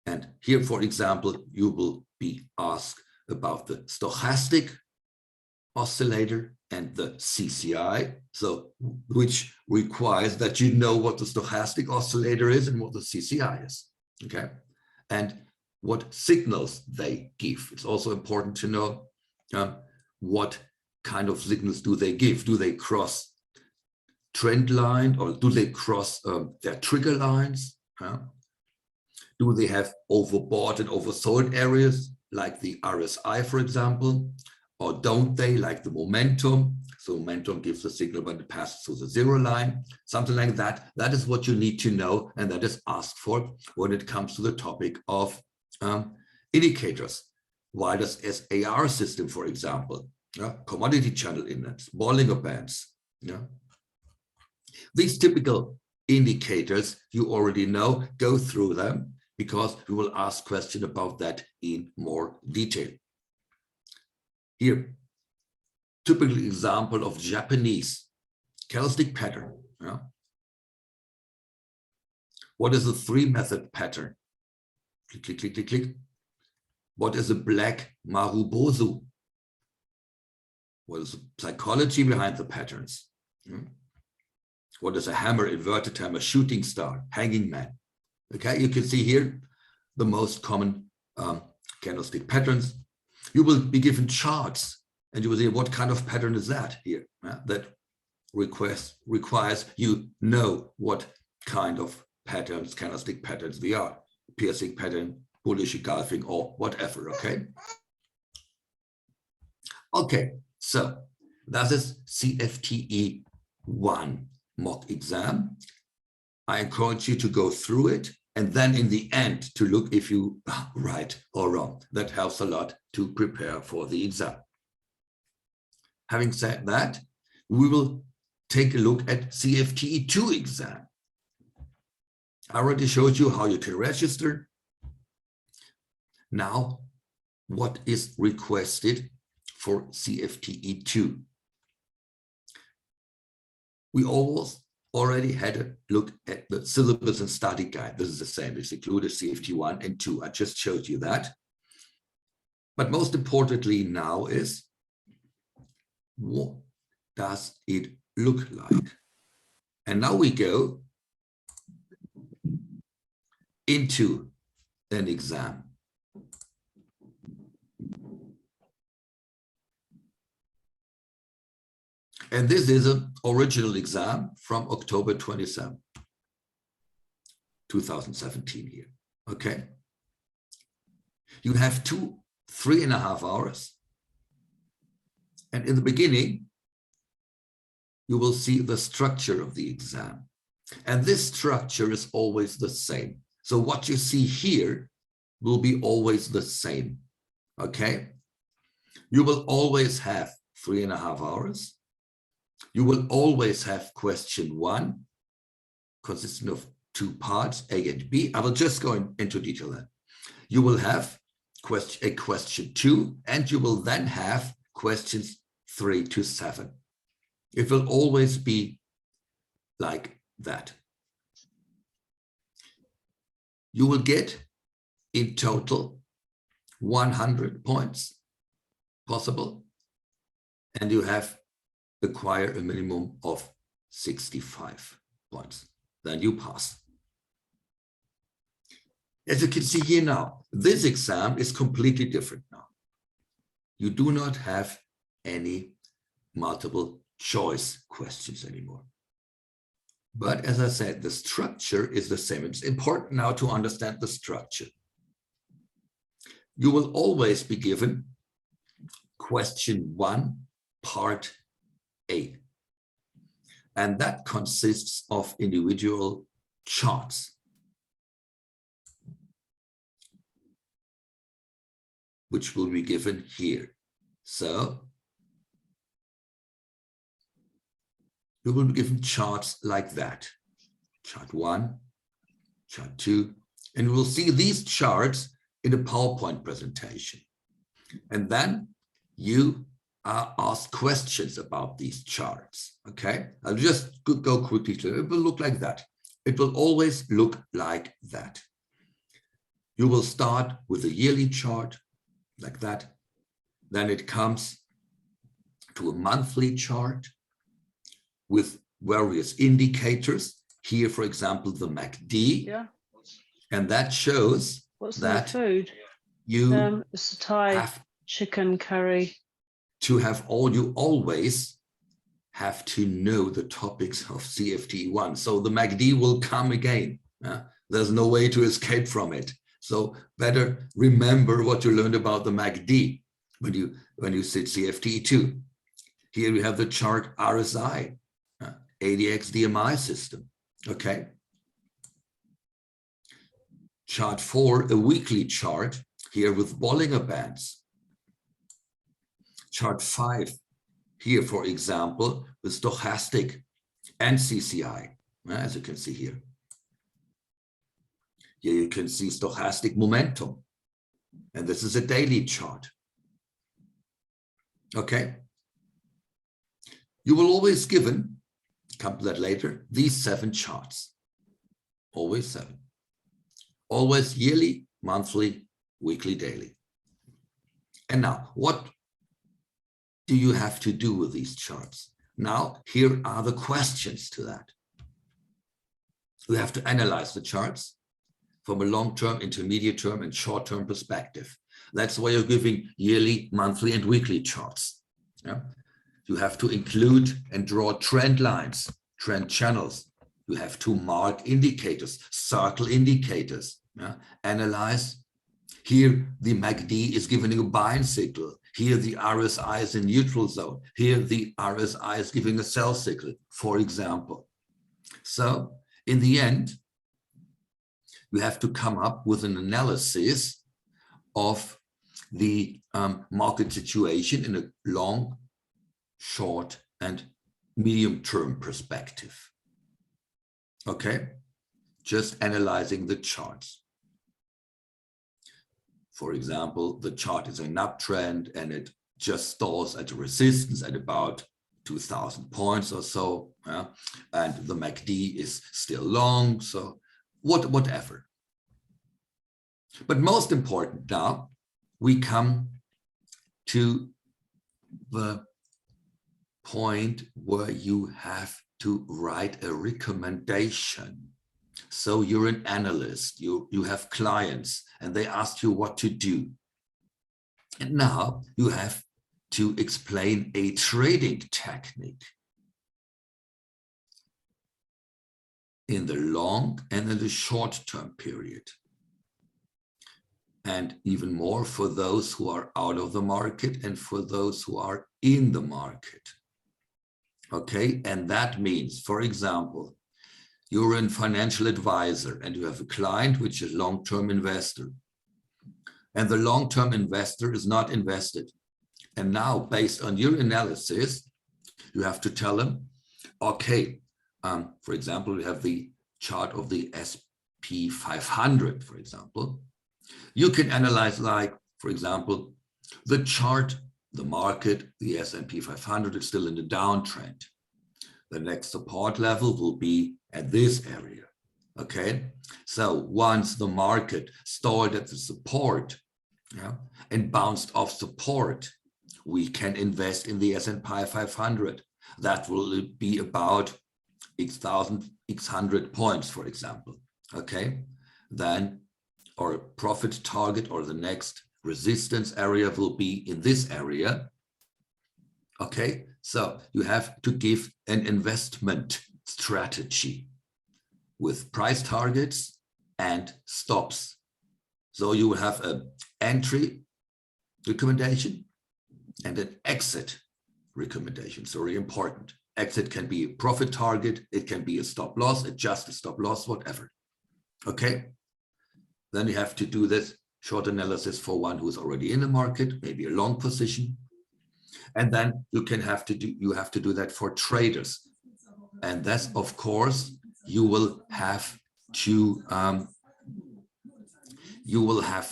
And here, for example, you will be asked about the stochastic oscillator and the CCI, so which requires that you know what the stochastic oscillator is and what the CCI is, okay? And what signals they give. It's also important to know what kind of signals do they give. Do they cross trend line or do they cross their trigger lines? Do they have overbought and oversold areas like the RSI, for example? Or don't they, like the momentum? So momentum gives a signal when it passes through the 0 line, something like that. That is what you need to know, and that is asked for when it comes to the topic of indicators. Why does SAR system, for example, commodity channel index, Bollinger Bands, these typical indicators you already know, go through them because we will ask questions about that in more detail. Here, typical example of Japanese candlestick pattern. What is a 3-method pattern? Click, click, click, click, click. What is a black Marubozu? What is the psychology behind the patterns? What is a hammer, inverted hammer, shooting star, hanging man? Okay, you can see here the most common candlestick patterns. You will be given charts and you will see what kind of pattern is that here. That requires you know what kind of patterns, candlestick patterns they are. Piercing pattern, bullish engulfing, or whatever, okay? Okay, so that is CFTe 1 mock exam. I encourage you to go through it and then in the end to look if you are right or wrong. That helps a lot to prepare for the exam. Having said that, we will take a look at CFTe 2 exam. I already showed you how you can register. Now, what is requested for CFTe 2? We already had a look at the syllabus and study guide. This is the same. It's included CFTe 1 and 2. I just showed you that. But most importantly now is, what does it look like? And now we go into an exam. And this is an original exam from October 27, 2017 here, okay? You have 3.5 hours. And in the beginning, you will see the structure of the exam. And this structure is always the same. So what you see here will be always the same, okay? You will always have 3.5 hours. You will always have question 1, consisting of 2 parts, A and B. I will just go into detail then. You will have question 2, and you will then have questions 3 to 7. It will always be like that. You will get in total 100 points possible, and you have acquire a minimum of 65 points. Then you pass. As you can see here now, this exam is completely different now. You do not have any multiple choice questions anymore. But as I said, the structure is the same. It's important now to understand the structure. You will always be given question 1, part A. And that consists of individual charts. Which will be given here. So you will be given charts like that. Chart 1, chart 2, and we'll see these charts in a PowerPoint presentation. And then you are asked questions about these charts, okay? I'll just go quickly through. It will look like that. It will always look like that. You will start with a yearly chart, like that. Then it comes to a monthly chart with various indicators. Here, for example, the MACD. Yeah. And that shows What's that the food? you It's a Thai have chicken curry. to have you always have to know the topics of CFTe 1. So the MACD will come again. There's no way to escape from it. So better remember what you learned about the MACD when you sit CFTe 2. Here we have the chart RSI, ADX DMI system, okay? Chart 4, a weekly chart, here with Bollinger Bands. Chart 5, here, for example, with stochastic and CCI, as you can see here. Here you can see stochastic momentum, and this is a daily chart. Okay. You will always given, come to that later, these 7 charts. Always 7. Always yearly, monthly, weekly, daily. And now, what do you have to do with these charts? Now, here are the questions to that. You have to analyze the charts from a long-term, intermediate-term, and short-term perspective. That's why you're giving yearly, monthly, and weekly charts. Yeah? You have to include and draw trend lines, trend channels. You have to mark indicators, circle indicators, analyze. Here, the MACD is giving a buying signal. Here, the RSI is in neutral zone. Here, the RSI is giving a sell signal, for example. So, in the end, you have to come up with an analysis of the market situation in a long, short, and medium-term perspective. Okay? just analyzing the charts. For example, the chart is an uptrend and it just stalls at a resistance at about 2,000 points or so, and the MACD is still long, so whatever. But most important now, we come to the point where you have to write a recommendation. So you're an analyst, you have clients, and they ask you what to do. And now you have to explain a trading technique in the long and in the short-term period. And even more for those who are out of the market and for those who are in the market. Okay, and that means, for example, you're a financial advisor and you have a client which is a long-term investor. And the long-term investor is not invested. And now, based on your analysis, you have to tell them, okay, for example, we have the chart of the SP 500, for example. You can analyze, like, for example, the chart, the market, the S&P 500 is still in the downtrend. The next support level will be at this area, okay? So once the market stalled at the support, and bounced off support, we can invest in the S&P 500. That will be about X 100 points, for example, okay? Then our profit target or the next resistance area will be in this area, okay? So you have to give an investment strategy with price targets and stops. So you will have an entry recommendation and an exit recommendation. So very important. Exit can be a profit target. It can be a stop loss, adjust a stop loss, whatever. Okay. Then you have to do this short analysis for one who is already in the market, maybe a long position. And then you have to do that for traders. And that's, of course, you will have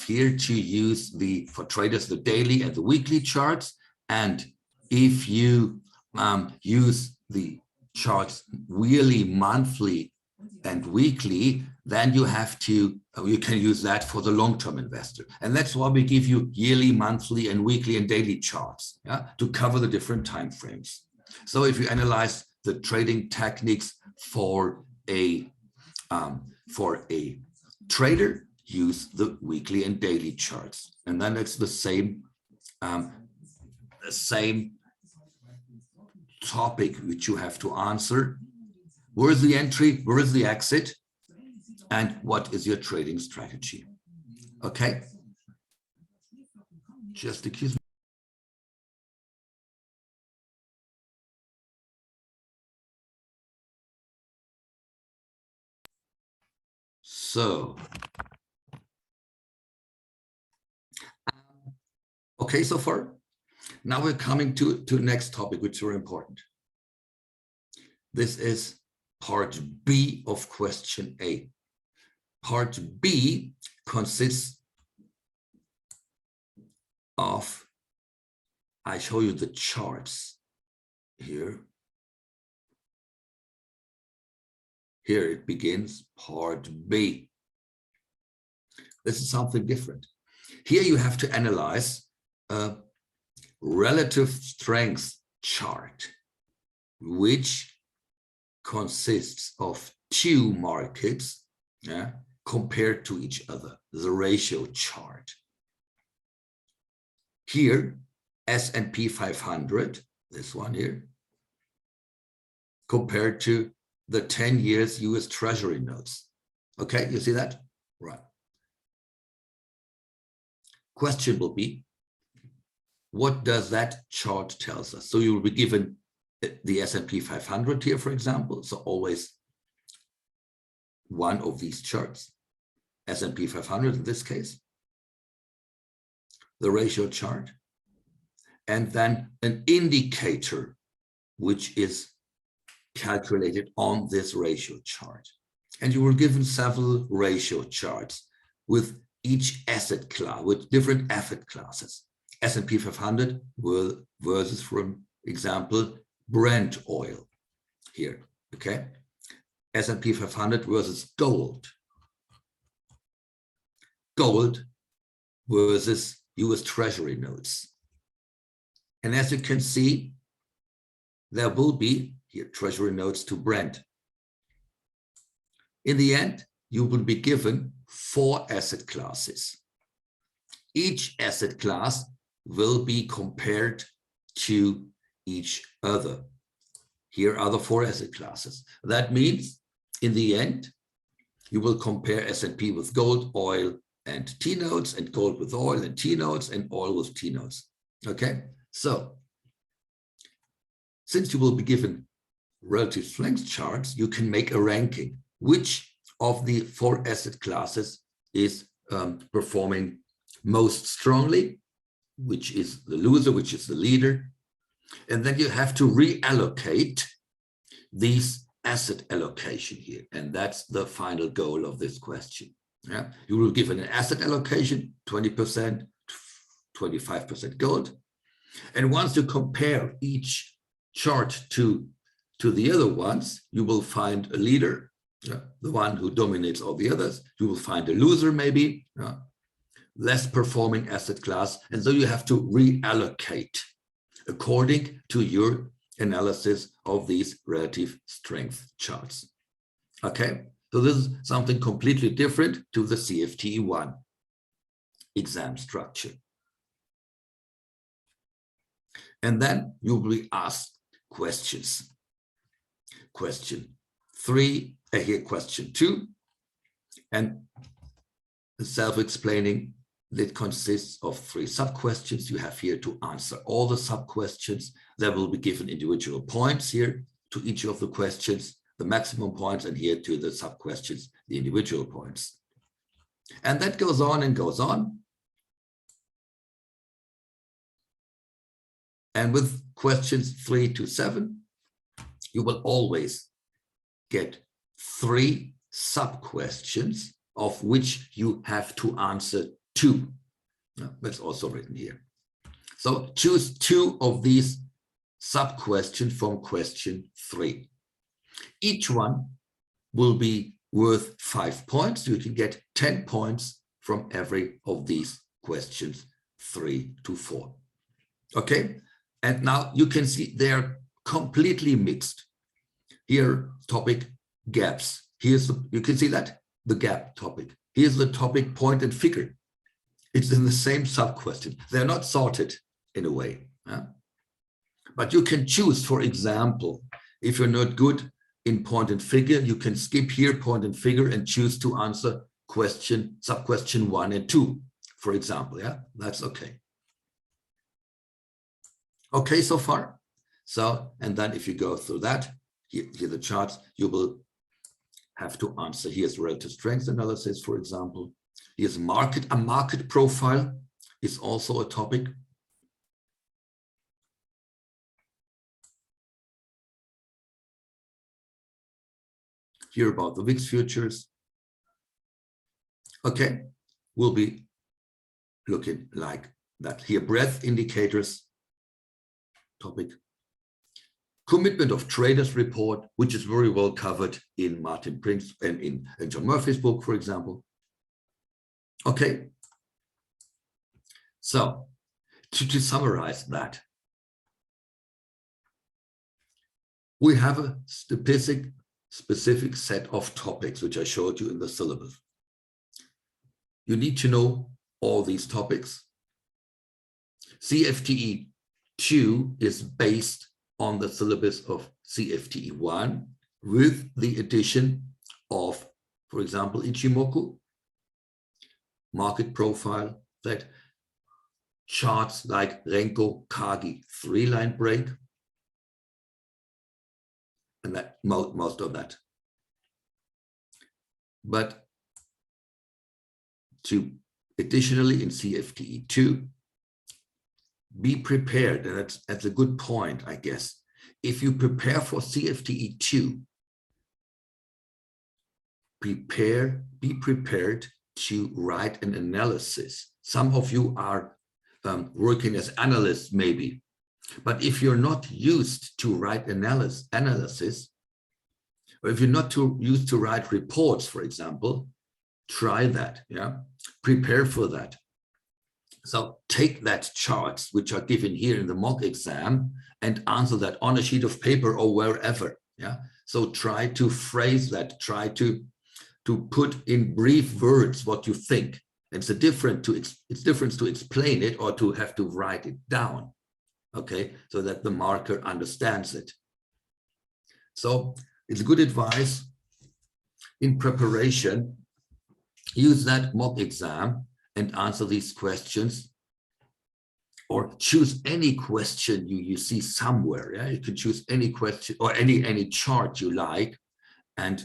here to use for traders, the daily and the weekly charts. And if you use the charts yearly, monthly, and weekly, then you can use that for the long-term investor. And that's why we give you yearly, monthly, and weekly and daily charts, to cover the different time frames. So if you analyze the trading techniques for a trader, use the weekly and daily charts. And then it's the same topic which you have to answer. Where is the entry? Where is the exit? And what is your trading strategy? Okay. Just excuse me. So, okay, so far. Now we're coming to the next topic, which is very important. This is part B of question A. Part B consists of, I show you the charts here. Here it begins, part B. This is something different. Here you have to analyze a relative strength chart, which consists of two markets compared to each other, the ratio chart. Here, S&P 500, this one here, compared to the 10 years US Treasury notes. Okay, you see that? Right. Question will be, what does that chart tell us? So you will be given the S&P 500 here, for example. So always one of these charts, S&P 500 in this case, the ratio chart, and then an indicator which is calculated on this ratio chart. And you were given several ratio charts with each asset class, with different asset classes. S&P 500 versus, for example, Brent oil here, okay? S&P 500 versus gold. Gold versus US Treasury notes. And as you can see, there will be here Treasury notes to Brent. In the end, you will be given 4 asset classes. Each asset class will be compared to each other. Here are the 4 asset classes. That means in the end, you will compare S&P with gold, oil, and T-notes, and gold with oil and T-notes, and oil with T-notes. Okay, so since you will be given relative strength charts, you can make a ranking. Which of the 4 asset classes is performing most strongly, which is the loser, which is the leader. And then you have to reallocate these asset allocation here. And that's the final goal of this question. Yeah? You will give an asset allocation, 20%, 25% gold. And once you compare each chart to the other ones, you will find a leader, the one who dominates all the others. You will find a loser, maybe, less performing asset class. And so you have to reallocate according to your analysis of these relative strength charts. Okay, so this is something completely different to the CFTe1 exam structure. And then you will be asked questions. Question 3, here question 2, and self-explaining. That consists of 3 sub-questions. You have here to answer all the sub-questions. There will be given individual points here to each of the questions, the maximum points, and here to the sub-questions, the individual points. And that goes on and goes on. And with questions 3 to 7, you will always get 3 sub-questions of which you have to answer 2. That's also written here. So choose 2 of these sub-questions from question 3. Each one will be worth 5 points. You can get 10 points from every of these questions 3 to 4. Okay, and now you can see they're completely mixed. Here, topic gaps. Here's you can see that the gap topic. Here's the topic point and figure. It's in the same sub-question. They're not sorted in a way. But you can choose, for example, if you're not good in point and figure, you can skip here point and figure and choose to answer question, sub-question 1 and 2, for example. Yeah, that's okay. Okay, so far. So, and then if you go through that, here are the charts, you will have to answer. Here's relative strength analysis, for example. Here's a market profile is also a topic. Here about the VIX futures. Okay, we'll be looking like that. Here, breadth indicators topic. Commitment of traders report, which is very well covered in Martin Prince and in John Murphy's book, for example. Okay, so to summarize that, we have a specific set of topics which I showed you in the syllabus. You need to know all these topics. CFTe2 is based on the syllabus of CFTe1 with the addition of, for example, Ichimoku, market profile, that charts like Renko Kagi 3-line break, and that most of that. But to additionally in CFTe2, be prepared, and that's a good point, I guess. If you prepare for CFTe2, be prepared to write an analysis. Some of you are working as analysts maybe, but if you're not used to write analysis, or if you're not used to write reports, for example, try that, yeah? Prepare for that. So take that charts, which are given here in the mock exam, and answer that on a sheet of paper or wherever, yeah? So try to phrase that, try to put in brief words what you think. It's different to explain it or to have to write it down, okay? So that the marker understands it. So it's good advice in preparation. Use that mock exam and answer these questions, or choose any question you see somewhere. Yeah, you can choose any question or any chart you like, and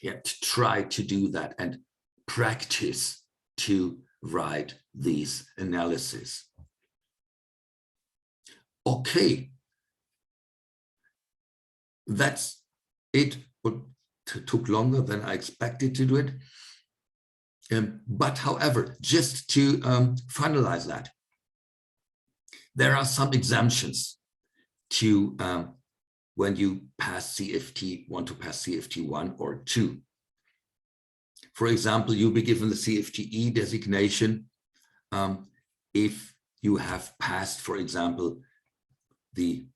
yeah, try to do that and practice to write these analyses. Okay, that's it. It took longer than I expected to do it. But however, just to finalize that, there are some exemptions to when you pass CFT, want to pass CFT 1 or 2. For example, you'll be given the CFTe designation if you have passed, for example, the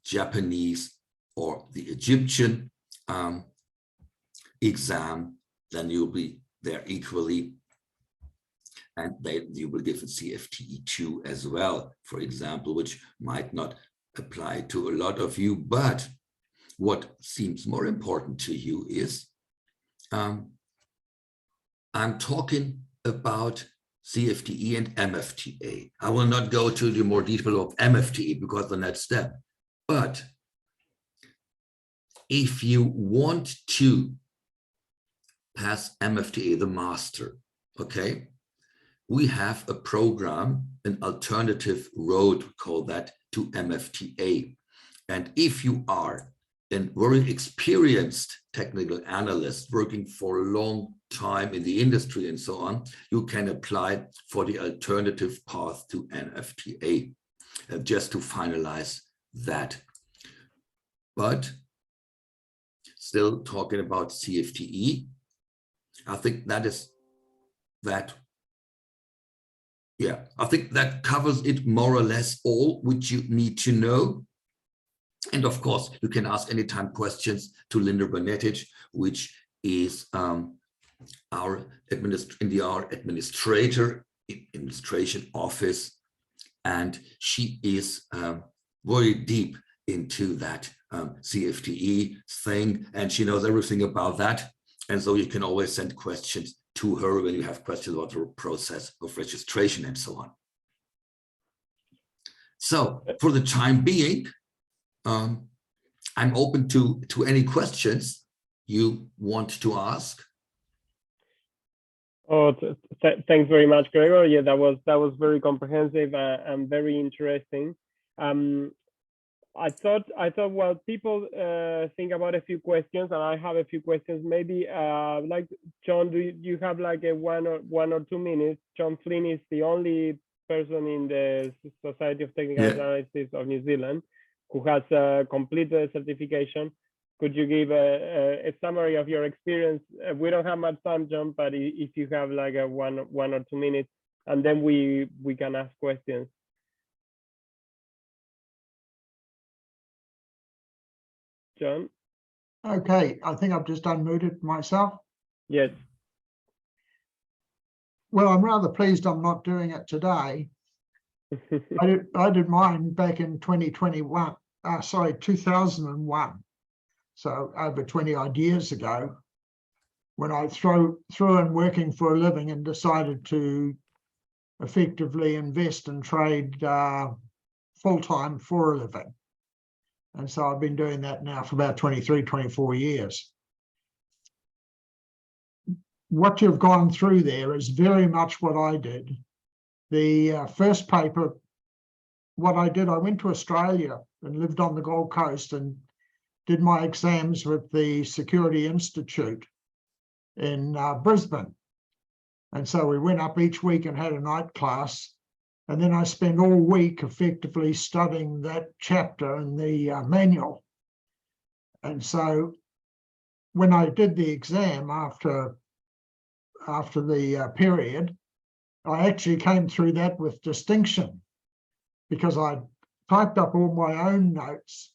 Japanese or the Egyptian exam, then you'll be there equally, and you will give a CFTe 2 as well, for example, which might not apply to a lot of you, but what seems more important to you is I'm talking about CFTe and MFTA. I will not go to the more detail of MFTA because the next step, but if you want to pass MFTA, the master, okay, we have a program, an alternative road, we call that, to MFTA. And if you are a very experienced technical analyst working for a long time in the industry and so on, you can apply for the alternative path to MFTA, just to finalize that. But still talking about CFTe, I think that is that. Yeah, I think that covers it more or less all which you need to know. And of course, you can ask anytime questions to Linda Bernetic, which is our administration office, and she is very deep into that CFTe thing, and she knows everything about that. And so you can always send questions to her when you have questions about the process of registration and so on. So for the time being, I'm open to any questions you want to ask. Oh, thanks very much, Gregor. Yeah, that was very comprehensive and very interesting. I thought well, people think about a few questions, and I have a few questions. Maybe like John, do you have like a one or 2 minutes? John Flynn is the only person in the Society of Technical Analysts of New Zealand who has completed the certification. Could you give a summary of your experience? We don't have much time, John, but if you have like a one or 2 minutes, and then we can ask questions. John? Okay, I think I've just unmuted myself. Yes. Well, I'm rather pleased I'm not doing it today. I did mine back in 2001. 2001. So over 20 odd years ago, when I threw in working for a living and decided to effectively invest and trade full-time for a living. And so I've been doing that now for about 23, 24 years. What you've gone through there is very much what I did. The first paper, what I did, I went to Australia and lived on the Gold Coast and did my exams with the Security Institute. in Brisbane. And so we went up each week and had a night class. And then I spent all week effectively studying that chapter in the manual. And so when I did the exam after the period, I actually came through that with distinction, because I typed up all my own notes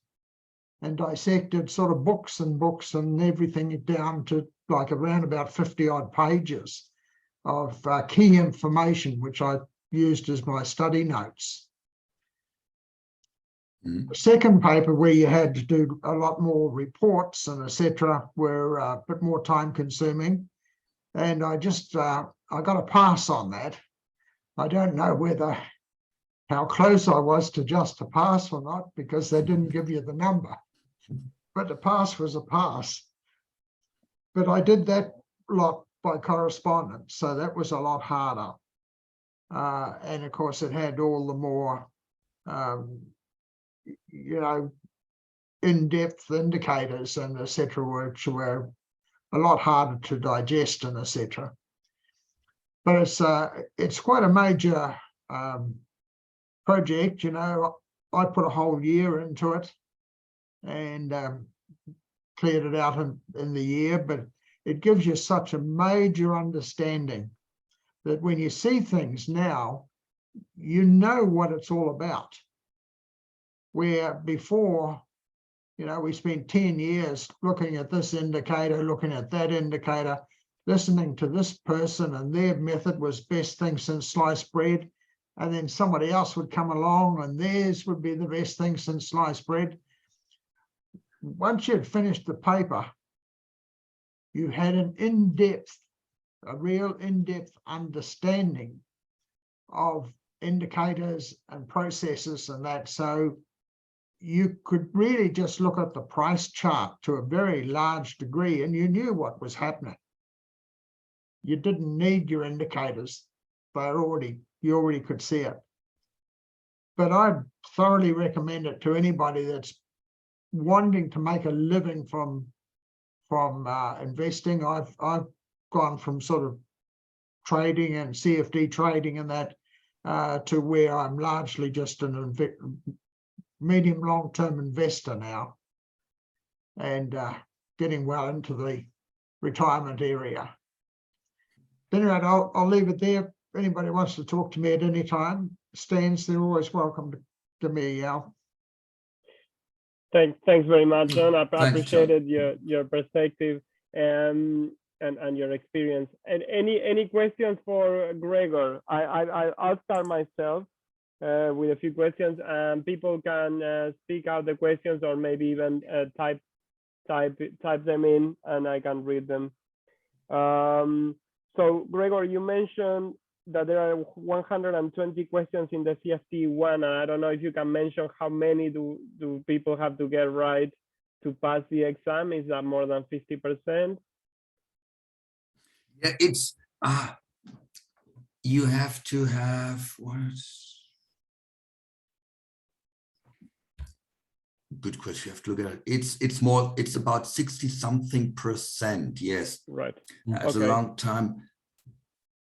and dissected sort of books and everything down to like around about 50 odd pages of key information, which I used as my study notes. Mm. The second paper, where you had to do a lot more reports and etc., were a bit more time consuming. And I just, I got a pass on that. I don't know how close I was to just a pass or not, because they didn't give you the number. But the pass was a pass. But I did that lot by correspondence, so that was a lot harder. And of course, it had all the more, in-depth indicators and etc., which were a lot harder to digest and etc. But it's quite a major project. I put a whole year into it and cleared it out in the year, but it gives you such a major understanding that when you see things now, you know what it's all about. Where before, we spent 10 years looking at this indicator, looking at that indicator, listening to this person, and their method was best thing since sliced bread. And then somebody else would come along and theirs would be the best thing since sliced bread. Once you'd finished the paper, you had a real in-depth understanding of indicators and processes and that. So you could really just look at the price chart to a very large degree and you knew what was happening. You didn't need your indicators. You already could see it. But I thoroughly recommend it to anybody that's wanting to make a living from investing. I've gone from sort of trading and CFD trading and that to where I'm largely just an medium long-term investor now, and getting well into the retirement area. Anyway, I'll leave it there. If anybody wants to talk to me at any time, Stans, they're always welcome to give me a yell. Thanks very much, John. I Thanks, appreciated your perspective and your experience. And any questions for Gregor? I'll start myself with a few questions, and people can speak out the questions or maybe even type them in, and I can read them. So Gregor, you mentioned that there are 120 questions in the CFTe1, and I don't know if you can mention how many do people have to get right to pass the exam. Is that more than 50%? Yeah, it's you have to have good question. You have to look at it. It's about 60-something%. Yes. Right. It's a long time.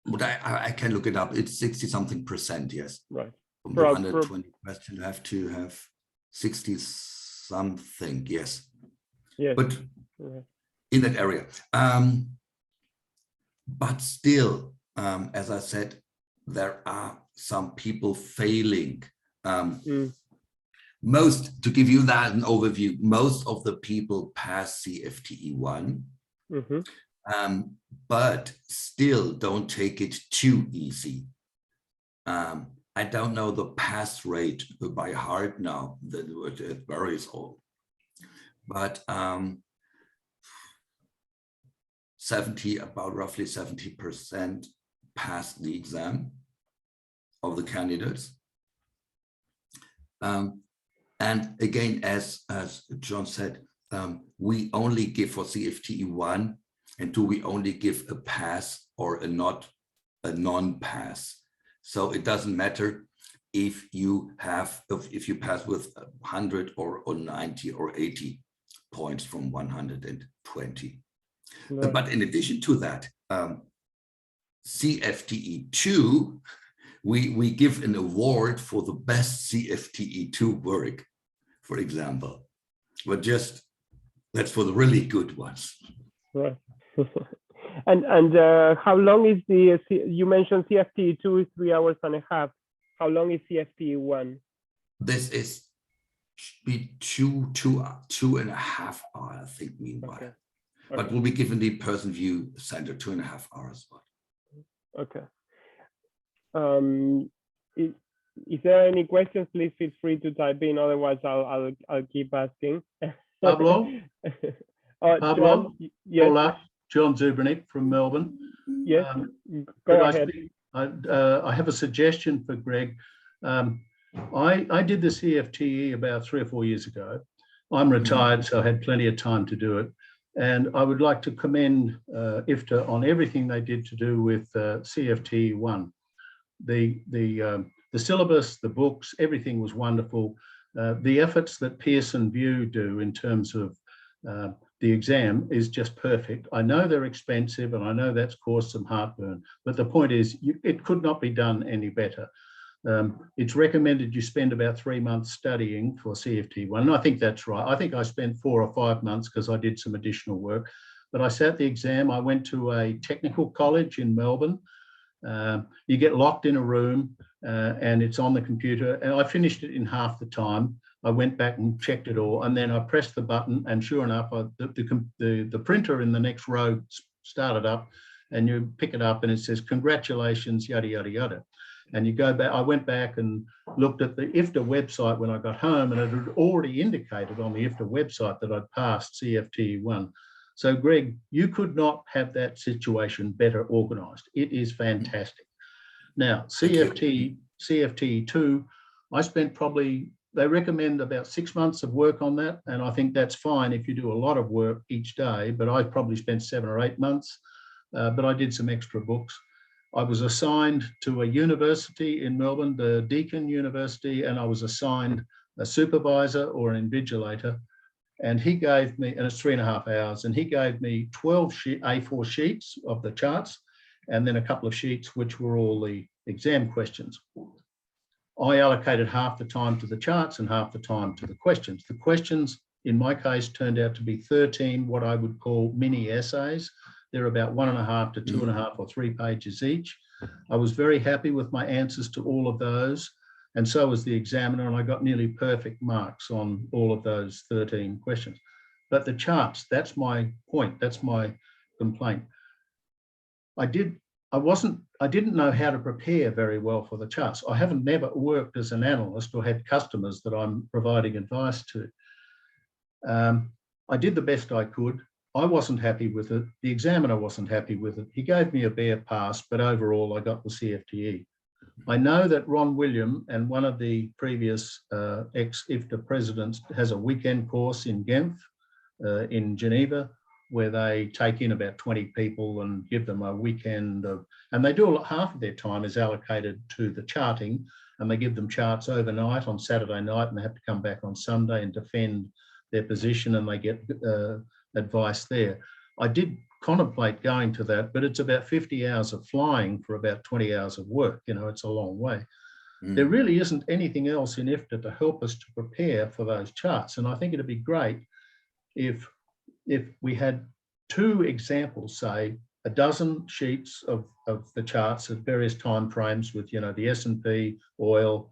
But I can look it up. It's 60-something%. Yes. Right. From the 120 questions, you have to have 60-something. Yes. Yes. But in that area. But still, as I said, there are some people failing. To give you that an overview, most of the people pass CFTe1, but still don't take it too easy. I don't know the pass rate by heart now, it varies all, but about roughly 70% pass the exam of the candidates. And again, as John said, we only give for CFTe1 and 2, we only give a pass or a non-pass. So it doesn't matter if you pass with 100 or 90 or 80 points from 120. Right. But in addition to that, CFTe2, we give an award for the best CFTe2 work, for example. But just that's for the really good ones. Right. And how long is the, you mentioned CFTe2 is 3 hours and a half. How long is CFTe1? This is be two and a half hours, I think, meanwhile. Okay. But will be given the person view center 2.5 hours. Okay. Is there any questions? Please feel free to type in. Otherwise, I'll keep asking. Pablo? Pablo? John, yes. Hola, John Zubranick from Melbourne. Yes, go ahead. I have a suggestion for Greg. I did the CFTE about 3 or 4 years ago. I'm retired, so I had plenty of time to do it. And I would like to commend IFTA on everything they did to do with CFTE1. The syllabus, the books, everything was wonderful. The efforts that Pearson VUE do in terms of the exam is just perfect. I know they're expensive and I know that's caused some heartburn, but the point is it could not be done any better. It's recommended you spend about 3 months studying for CFTE1, and I think that's right. I think I spent 4 or 5 months because I did some additional work, but I sat the exam. I went to a technical college in Melbourne. You get locked in a room and it's on the computer, and I finished it in half the time. I went back and checked it all, and then I pressed the button, and sure enough, the printer in the next row started up, and you pick it up and it says, congratulations, yada, yada, yada. And you go back, I went back and looked at the IFTA website when I got home, and it had already indicated on the IFTA website that I'd passed CFTE1. So Greg, you could not have that better organized. It is fantastic. Now, CFTE2, I spent probably, they recommend about 6 months of work on that. And I think that's fine if you do a lot of work each day, but I probably spent 7 or 8 months, but I did some extra books. I was assigned to a university in Melbourne, the Deakin University, and I was assigned a supervisor or an invigilator. And he gave me, and it's 3.5 hours, and he gave me 12 A4 sheets of the charts, and then a couple of sheets which were all the exam questions. I allocated half the time to the charts and half the time to the questions. The questions, in my case, turned out to be 13 what I would call mini essays. They're about 1.5 to 2.5 or 3 pages each. I was very happy with my answers to all of those, and so was the examiner, and I got nearly perfect marks on all of those 13 questions. But the charts, that's my point, that's my complaint. I didn't know how to prepare very well for the charts. I haven't never worked as an analyst or had customers that I'm providing advice to. I did the best I could. I wasn't happy with it. The examiner wasn't happy with it. He gave me a bare pass, but overall I got the CFTE. I know that Ron William and one of the previous ex-IFTA presidents has a weekend course in Genf, in Geneva, where they take in about 20 people and give them a weekend of, and they do half of their time is allocated to the charting, and they give them charts overnight on Saturday night, and they have to come back on Sunday and defend their position, and they get advice there. I did contemplate going to that, but it's about 50 hours of flying for about 20 hours of work. You know, it's a long way. There really isn't anything else in IFTA to help us to prepare for those charts. And I think it'd be great if we had 2 examples, say a dozen sheets of the charts at various time frames with, you know, the S&P, oil,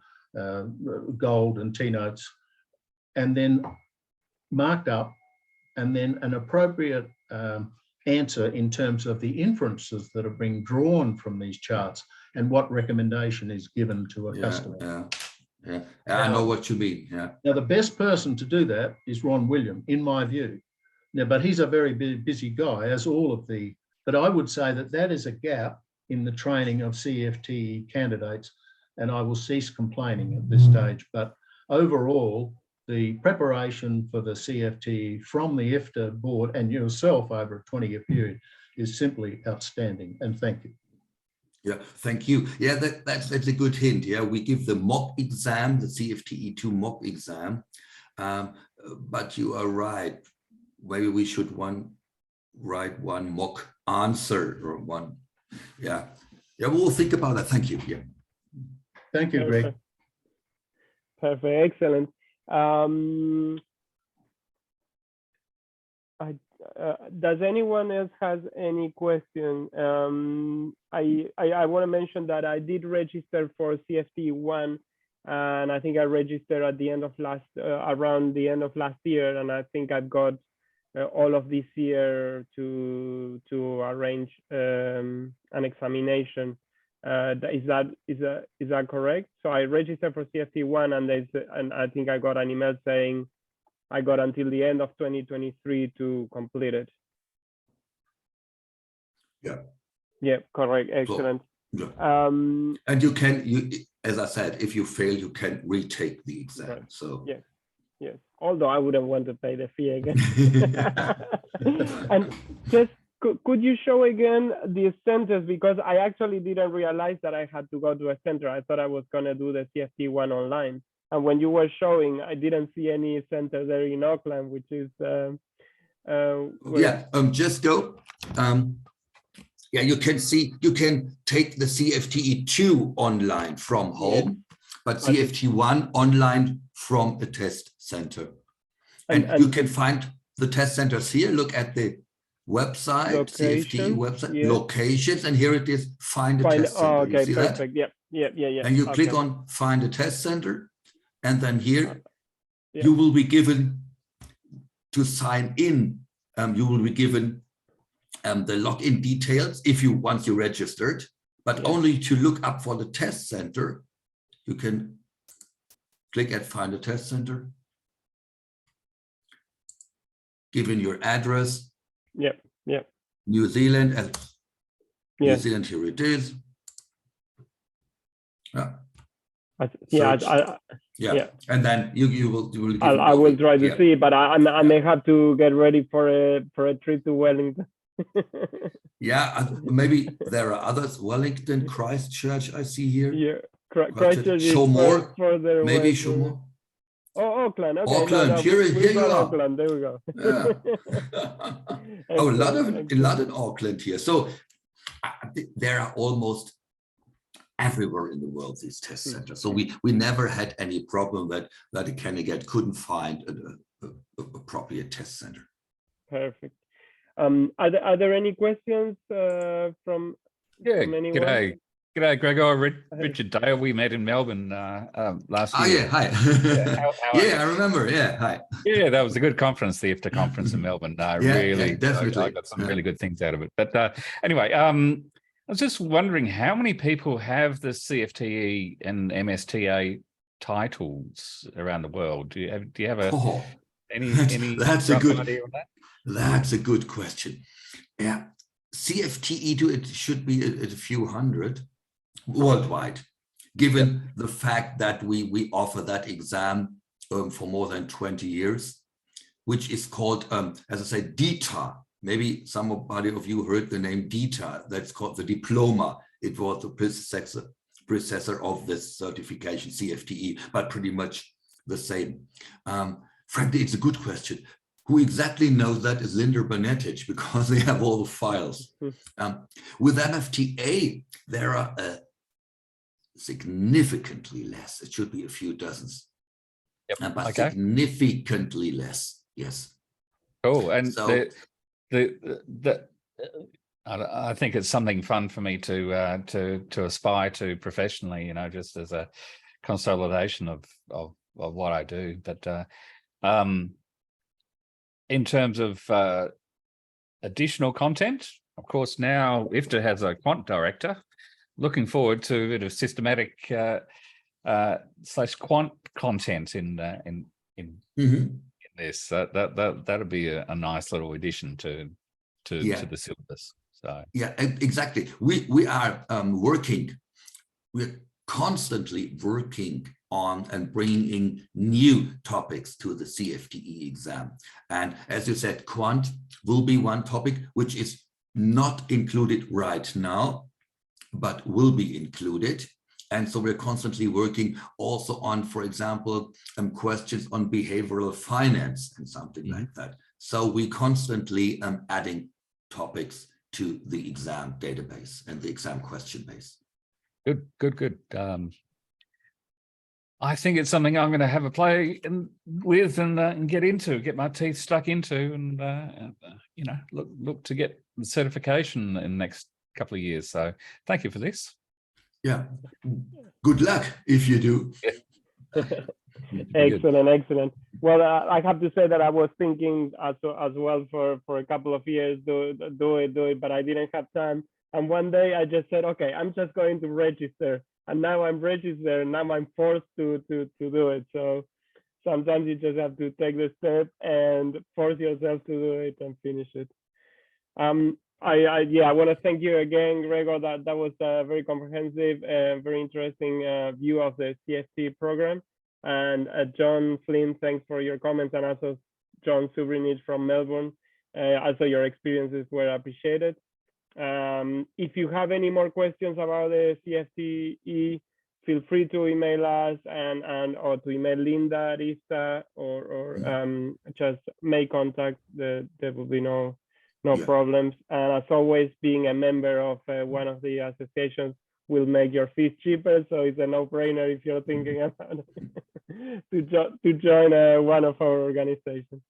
gold and T-notes, and then marked up, and then an appropriate answer in terms of the inferences that are being drawn from these charts and what recommendation is given to a customer. Yeah, I know what you mean. Yeah. Now, the best person to do that is Ron William, in my view. Now, but he's a very busy guy, as all of the, but I would say that that is a gap in the training of CFTE candidates, and I will cease complaining at this stage. But overall, the preparation for the CFTE from the IFTA board and yourself over a 20-year period is simply outstanding, and thank you. Yeah, thank you. Yeah, that's a good hint. Yeah, we give the mock exam, the CFTE2 mock exam, but you are right. Maybe we should write one mock answer or one. Yeah, we'll think about that. Thank you. Yeah. Thank you, Greg. Perfect. Excellent. Does anyone else has any question? I want to mention that I did register for CFTe1, and I think I registered at the end of around the end of last year, and I think I've got all of this year to arrange an examination. Is that correct? So I registered for CFTe1, and I think I got an email saying I got until the end of 2023 to complete it. Yeah. Yeah, correct. Excellent. So, yeah. And you can, as I said, if you fail, you can retake the exam. Right. So yes. Although I wouldn't want to pay the fee again. And just could you show again the centers, because I actually didn't realize that I had to go to a center. I thought I was going to do the CFTe1 online. And when you were showing, I didn't see any center there in Auckland, which is just go. You can see, you can take the CFTe2 online from home, but CFTe1 online from a test center. And you can find the test centers here. Look at the website, CFTe website, locations, and here it is, find a test center. Okay, you see perfect. That? Yeah. And you click on find a test center. And then here, you will be given to sign in. You will be given the login details once you registered, but only to look up for the test center. You can click at find a test center. Give in your address. New Zealand. New Zealand. Here it is. And then you will I will try to see, but I may have to get ready for a trip to Wellington. Maybe there are others. Wellington, Christchurch, I see here. Christchurch is further maybe away. show more. Auckland. Okay. Auckland. Here you are. Auckland. There we go. A lot in Auckland here. So there are almost everywhere in the world these test centers. So we never had any problem that a candidate couldn't find a appropriate test center. Perfect. Are there any questions from anyone? G'day, Gregor. Richard Dale. We met in Melbourne last year. Hi. I remember. Hi. Yeah, that was a good conference, the IFTA conference in Melbourne. Definitely. I got some really good things out of it. But anyway, I was just wondering how many people have the CFTe and MFTA titles around the world? Do you have any that's a good idea on that? That's a good question. Yeah, CFTe it should be a few hundred worldwide, given the fact that we offer that exam for more than 20 years, which is called, as I said, DITA. Maybe somebody of you heard the name DITA. That's called the diploma. It was the predecessor of this certification, CFTe, but pretty much the same. Frankly, it's a good question. Who exactly knows that is Linda Benetic, because they have all the files. With MFTA, there are significantly less. It should be a few dozens, but significantly less. Yes. Cool. And so, I think it's something fun for me to aspire to professionally. Just as a consolidation of what I do. But in terms of additional content, of course, now IFTA has a quant director. Looking forward to a bit of systematic / quant content in this. That'll be a nice little addition to the syllabus. So exactly. We are working. We're constantly working on and bringing in new topics to the CFTe exam. And as you said, quant will be one topic which is not included right now, but will be included. And so we're constantly working also on, for example, questions on behavioral finance and something like that. So we constantly adding topics to the exam database and the exam question base. Good. I think it's something I'm going to have a play with and get my teeth stuck into, and you know, look to get the certification in the next couple of years. So thank you for this. Yeah, good luck if you do. Excellent. Well, I have to say that I was thinking as well for a couple of years, do it, but I didn't have time. And one day I just said, okay, I'm just going to register. And now I'm registered, and now I'm forced to do it. So sometimes you just have to take the step and force yourself to do it and finish it. I want to thank you again, Gregor. That was a very comprehensive, very interesting view of the CFTe program. And John Flynn, thanks for your comments, and also John Subrinich from Melbourne. Also, your experiences were appreciated. If you have any more questions about the CFTe, feel free to email us or to email Linda at IFTA, or just make contact. There will be no problems. And as always, being a member of one of the associations will make your fees cheaper, so it's a no-brainer if you're thinking about to join one of our organizations.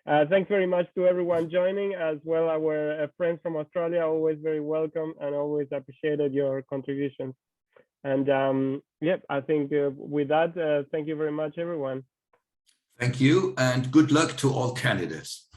Thanks very much to everyone joining, as well our friends from Australia, always very welcome and always appreciated your contributions. And yep, I think with that, thank you very much, everyone. Thank you, and good luck to all candidates.